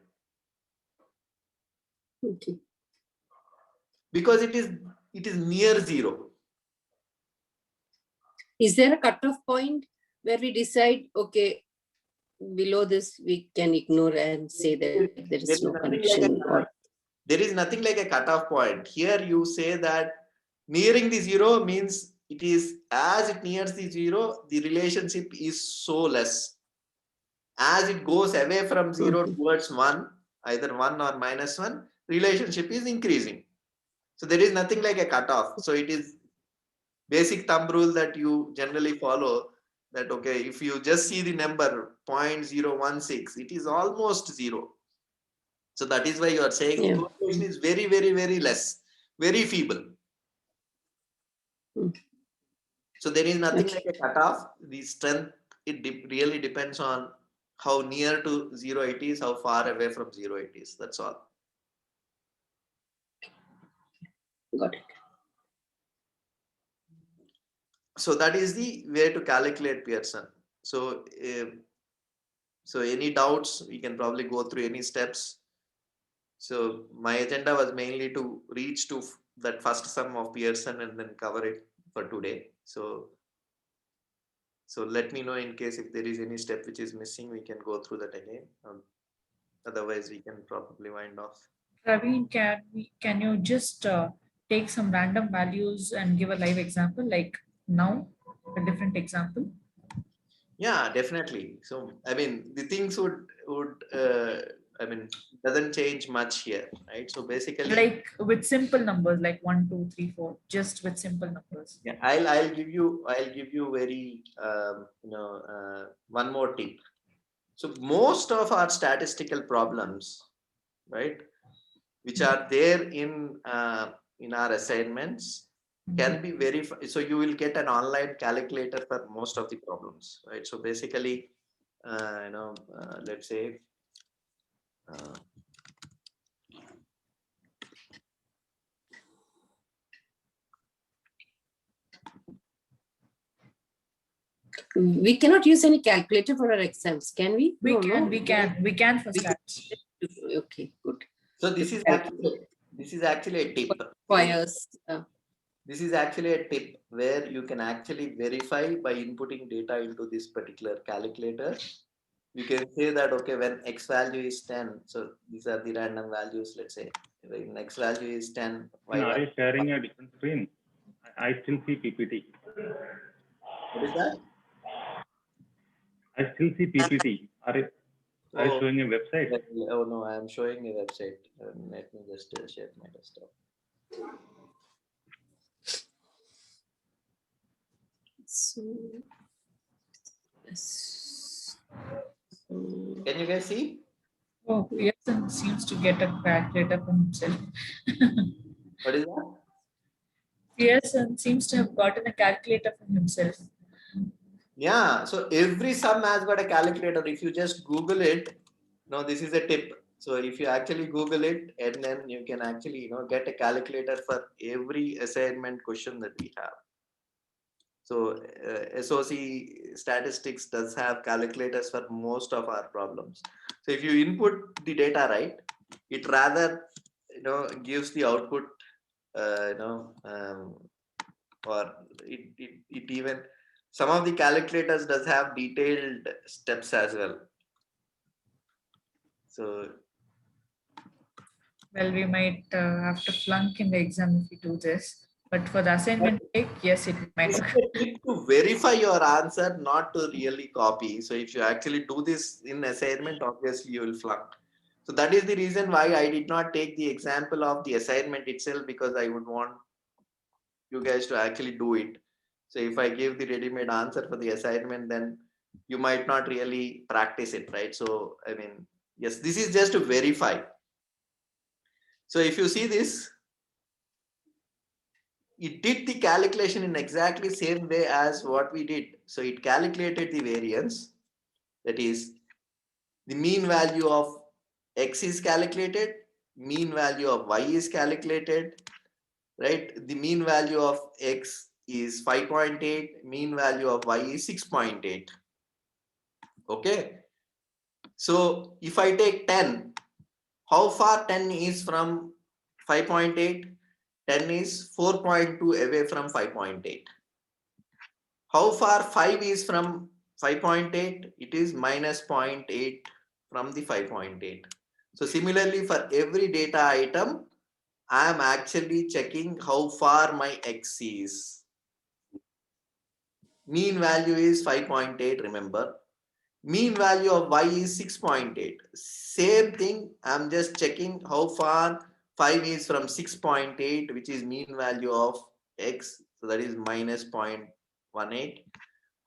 Okay. Because it is near 0. Is there a cutoff point where we decide, okay, below this we can ignore and say that there is no connection? There is nothing like a cutoff point. Here you say that nearing the 0 means it is, as it nears the 0, the relationship is so less. As it goes away from 0 towards 1, either 1 or minus 1, relationship is increasing. So there is nothing like a cutoff. So it is basic thumb rule that you generally follow, that okay, if you just see the number 0.016, it is almost 0. So that is why you are saying the correlation is very, very, very less, very feeble. So there is nothing like a cutoff. The strength, it really depends on how near to 0 it is, how far away from 0 it is. That's all. Got it. so that is the way to calculate Pearson. So so any doubts, we can probably go through any steps. So my agenda was mainly to reach to that first sum of Pearson and then cover it for today. So let me know in case if there is any step which is missing, we can go through that again. Otherwise, we can probably wind off. Praveen, can you just take some random values and give a live example, like now, a different example? Yeah, definitely. So I mean, the things would I mean, doesn't change much here, right? So basically, Like with simple numbers, like 1, 2, 3, 4, just with simple numbers. yeah, I'll give you very one more tip. So most of our statistical problems, right, which are there in our assignments, can be verified. So you will get an online calculator for most of the problems, right? So basically, let's say. We cannot use any calculator for our exams, can we? We No, can, no. we can for We can- stats. Okay, good. So this is actually a tip. Requires, This is actually a tip where you can actually verify by inputting data into this particular calculator. You can say that, okay, when X value is 10, so these are the random values, let's say, when X value is 10. Are you sharing a different screen? I still see PPT. What is that? I still see PPT. Are you showing a website? Oh no, I am showing a website. Let me just share my desktop. so, yes. Can you guys see? Oh, Pearson seems to get a calculator for himself. What is that? Pearson seems to have gotten a calculator for himself. Yeah, so every sum has got a calculator. If you just Google it, no, this is a tip. So if you actually Google it, and then you can actually get a calculator for every assignment question that we have. So SOC statistics does have calculators for most of our problems. So if you input the data right, it rather gives the output or it even some of the calculators does have detailed steps as well. So Well, we might have to flunk in the exam if we do this. But for the assignment take, yes, it might. to verify your answer, not to really copy. So if you actually do this in assignment, obviously you will flunk. So that is the reason why I did not take the example of the assignment itself, because I would want you guys to actually do it. So if I give the ready-made answer for the assignment, then you might not really practice it, right? So I mean, yes, this is just to verify. So if you see this, it did the calculation in exactly same way as what we did. So it calculated the variance, that is the mean value of X is calculated, mean value of Y is calculated, right? The mean value of X is 5.8, mean value of Y is 6.8. Okay. So if I take 10, how far 10 is from 5.8? 10 is 4.2 away from 5.8. How far 5 is from 5.8? It is minus 0.8 from the 5.8. So similarly, for every data item, I am actually checking how far my X is. Mean value is 5.8, remember. Mean value of Y is 6.8. Same thing, I'm just checking how far 5 is from 6.8, which is mean value of X. So that is minus 0.18.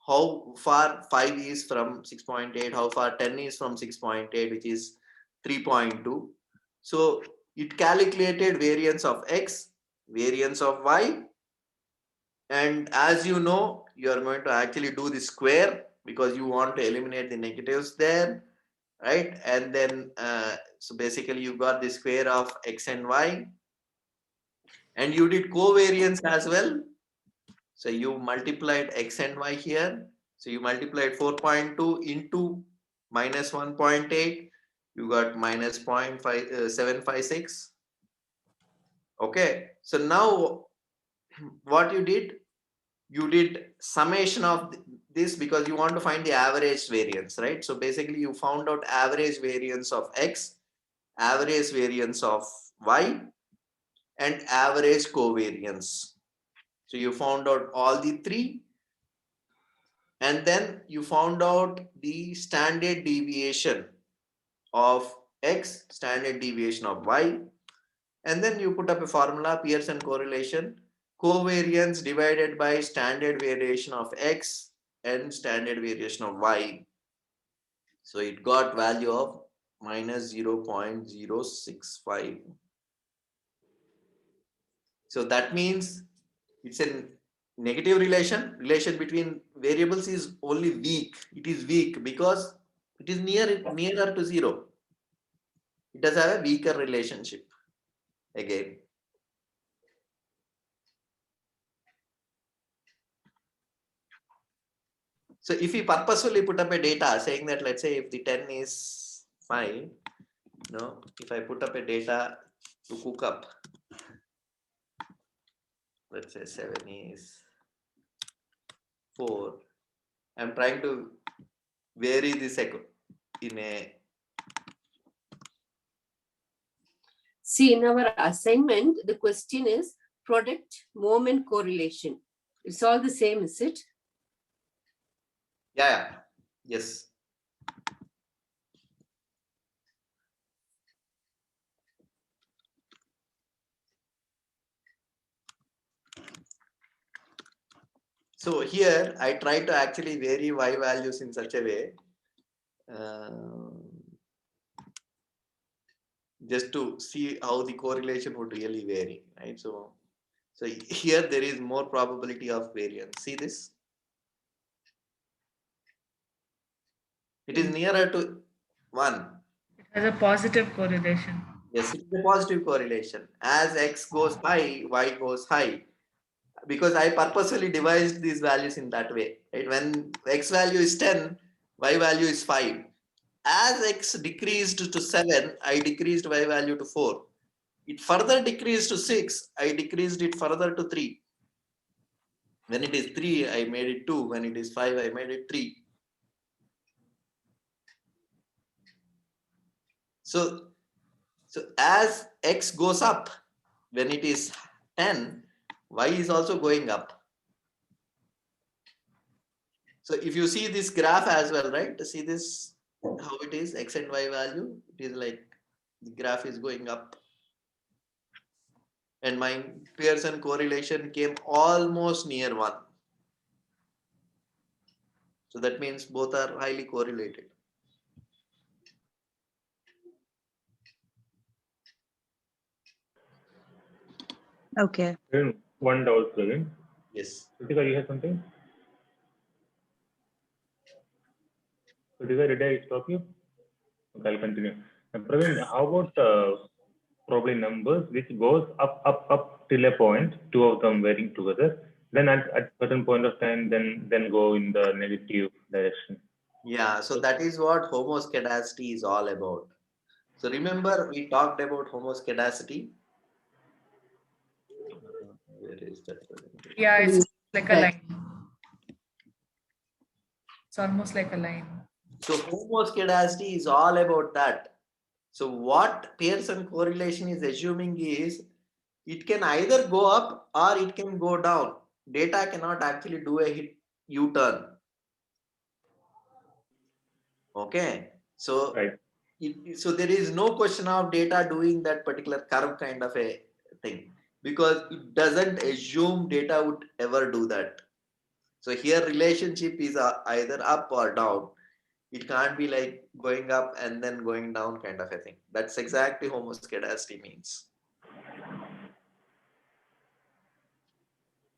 How far 5 is from 6.8, how far 10 is from 6.8, which is 3.2. So it calculated variance of X, variance of Y. And as you know, you are going to actually do the square because you want to eliminate the negatives there, right? And then, so basically you got the square of X and Y. And you did covariance as well. So you multiplied x and y here. So you multiplied 4.2 into minus 1.8. You got minus 0.756. Okay. So now what you did summation of this because you want to find the average variance, right? So basically you found out average variance of x, average variance of y, and average covariance. So you found out all the three, and then you found out the standard deviation of x, standard deviation of y, and then you put up a formula, Pearson correlation, covariance divided by standard variation of x and standard variation of y. So it got value of minus 0.065. So that means it's a negative relation between variables is only weak. It is weak because it is nearer to zero. It does have a weaker relationship again. So if we purposefully put up a data saying that, let's say if the 10 is 5, if I put up a data to cook up, let's say 7 is 4, I'm trying to vary this in a. See, in our assignment, the question is product moment correlation. It's all the same, is it? Yeah. Yes. So here I try to actually vary y values in such a way just to see how the correlation would really vary, right? So here there is more probability of variance. See this? It is nearer to 1. It has a positive correlation. Yes, it is a positive correlation. As x goes high, y goes high. Because I purposefully devised these values in that way. Right? When x value is 10, y value is 5. As x decreased to 7, I decreased y value to 4. It further decreased to 6, I decreased it further to 3. When it is 3, I made it 2. When it is 5, I made it 3. So as x goes up, when it is 10, y is also going up. So if you see this graph as well, right? See this, how it is, x and y value, it is like the graph is going up. And my Pearson correlation came almost near 1. So that means both are highly correlated. Okay. One doubt, Praveen. Yes. Kritika, you have something? Kritika, did I stop you? Okay, I'll continue. Praveen, how about probably numbers which goes up till a point, two of them varying together, then at certain point of time, then go in the negative direction. Yeah, so that is what homoscedasticity is all about. So remember we talked about homoscedasticity. Where is that? Yeah, it's like a line. It's almost like a line. So homoscedasticity is all about that. So what Pearson correlation is assuming is it can either go up or it can go down. Data cannot actually do a U-turn. Okay, so Right. so there is no question of data doing that particular curve kind of a thing because it doesn't assume data would ever do that. So here relationship is either up or down. It can't be like going up and then going down kind of a thing. That's exactly homoscedasticity means.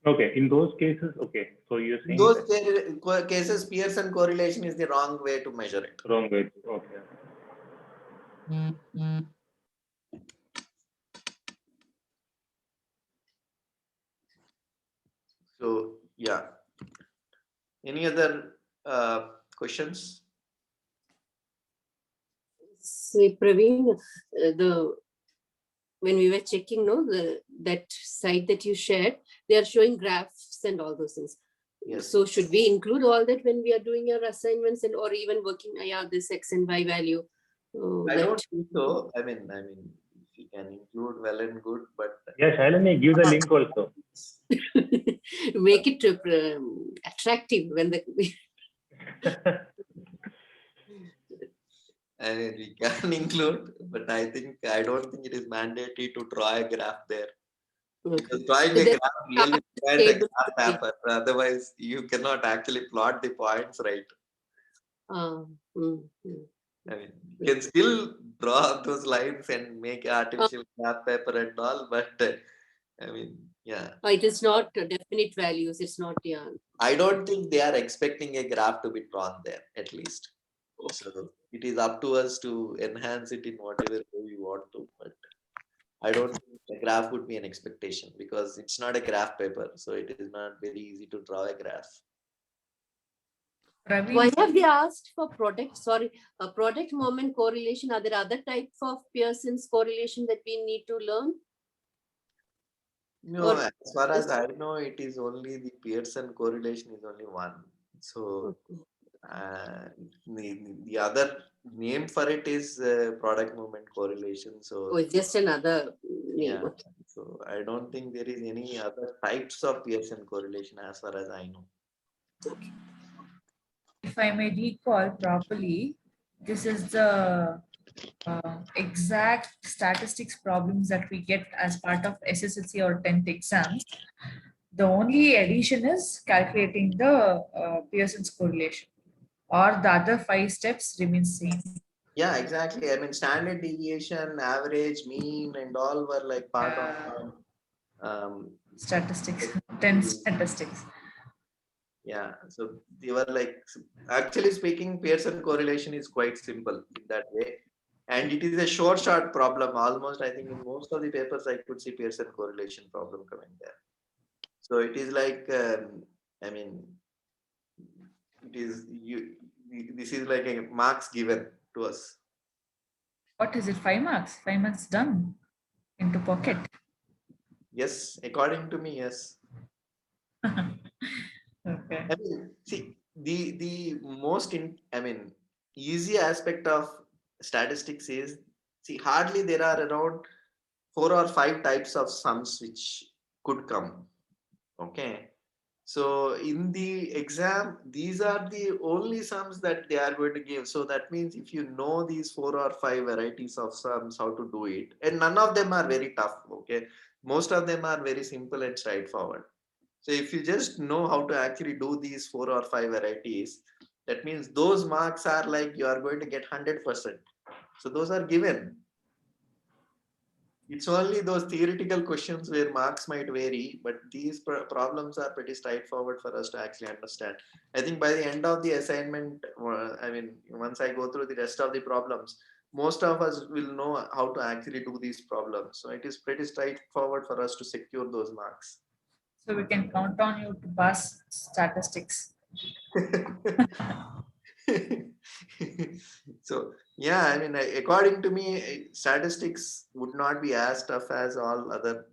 Okay, in those cases, okay. So you're In saying those that cases, Pearson correlation is the wrong way to measure it. wrong way. Okay. So Yeah. Any other questions? See, Praveen, when we were checking, that site that you shared, they are showing graphs and all those things. Yes. So should we include all that when we are doing our assignments and or even working, this X and Y value? I don't think so. I mean, if you can include, well and good, but Yeah, Shalini, give the link also. make it attractive when the I mean, we can include, but I don't think it is mandatory to draw a graph there. Because drawing So a then graph really requires a table graph would be- paper. Otherwise, you cannot actually plot the points right. I mean, you can still draw those lines and make artificial graph paper and all, but I mean, yeah. it is not definite values. It's not, I don't think they are expecting a graph to be drawn there, at least. So it is up to us to enhance it in whatever way we want to. But I don't think a graph would be an expectation because it's not a graph paper. So it is not very easy to draw a graph. Ravi, Why have they asked for product moment correlation? Are there other types of Pearson's correlation that we need to learn? No, Or as far as I know, it is only the Pearson correlation is only one. So the other name for it is product movement correlation. So it's just another name. yeah, so I don't think there is any other types of Pearson correlation as far as I know. if I may recall properly, this is the exact statistics problems that we get as part of SSLC or 10th exams. The only addition is calculating the Pearson's correlation, or the other 5 steps remain same. Yeah, exactly. I mean, standard deviation, average, mean, and all were like part of Statistics, 10 statistics. yeah. So they were like, actually speaking, Pearson correlation is quite simple in that way. And it is a short problem. Almost, I think in most of the papers, I could see Pearson correlation problem coming there. So it is like, I mean, it is this is like a marks given to us. What is it? 5 marks? 5 marks done into pocket. Yes, according to me, yes. Okay. I mean, see, the most easy aspect of statistics is, see, hardly there are around 4 or 5 types of sums which could come. Okay. So in the exam, these are the only sums that they are going to give. So that means if you know these 4 or 5 varieties of sums, how to do it, and none of them are very tough. Okay. Most of them are very simple and straightforward. So if you just know how to actually do these 4 or 5 varieties, that means those marks are like you are going to get 100%. So those are given. It's only those theoretical questions where marks might vary, but these problems are pretty straightforward for us to actually understand. I think by the end of the assignment, once I go through the rest of the problems, most of us will know how to actually do these problems. So it is pretty straightforward for us to secure those marks. So we can count on you to pass statistics. So yeah, I mean, according to me, statistics would not be as tough as all other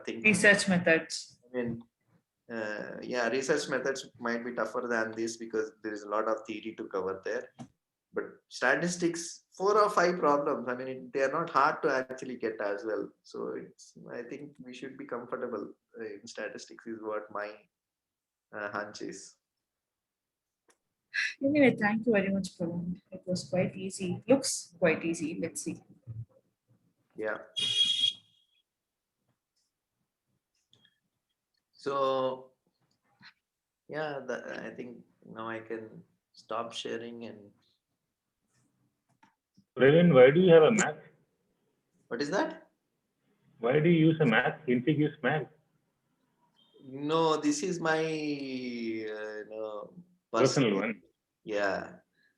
things. Research methods. I mean, yeah, research methods might be tougher than this because there is a lot of theory to cover there. But statistics, 4 or 5 problems, I mean, they are not hard to actually get as well. So I think we should be comfortable in statistics is what my hunch is. Anyway, thank you very much, Praveen. It was quite easy. Looks quite easy. Let's see. Yeah. So yeah, I think now I can stop sharing. And Praveen, why do you have a Mac? what is that? Why do you use a Mac? Infig use Mac. No, this is my Personal one. Yeah.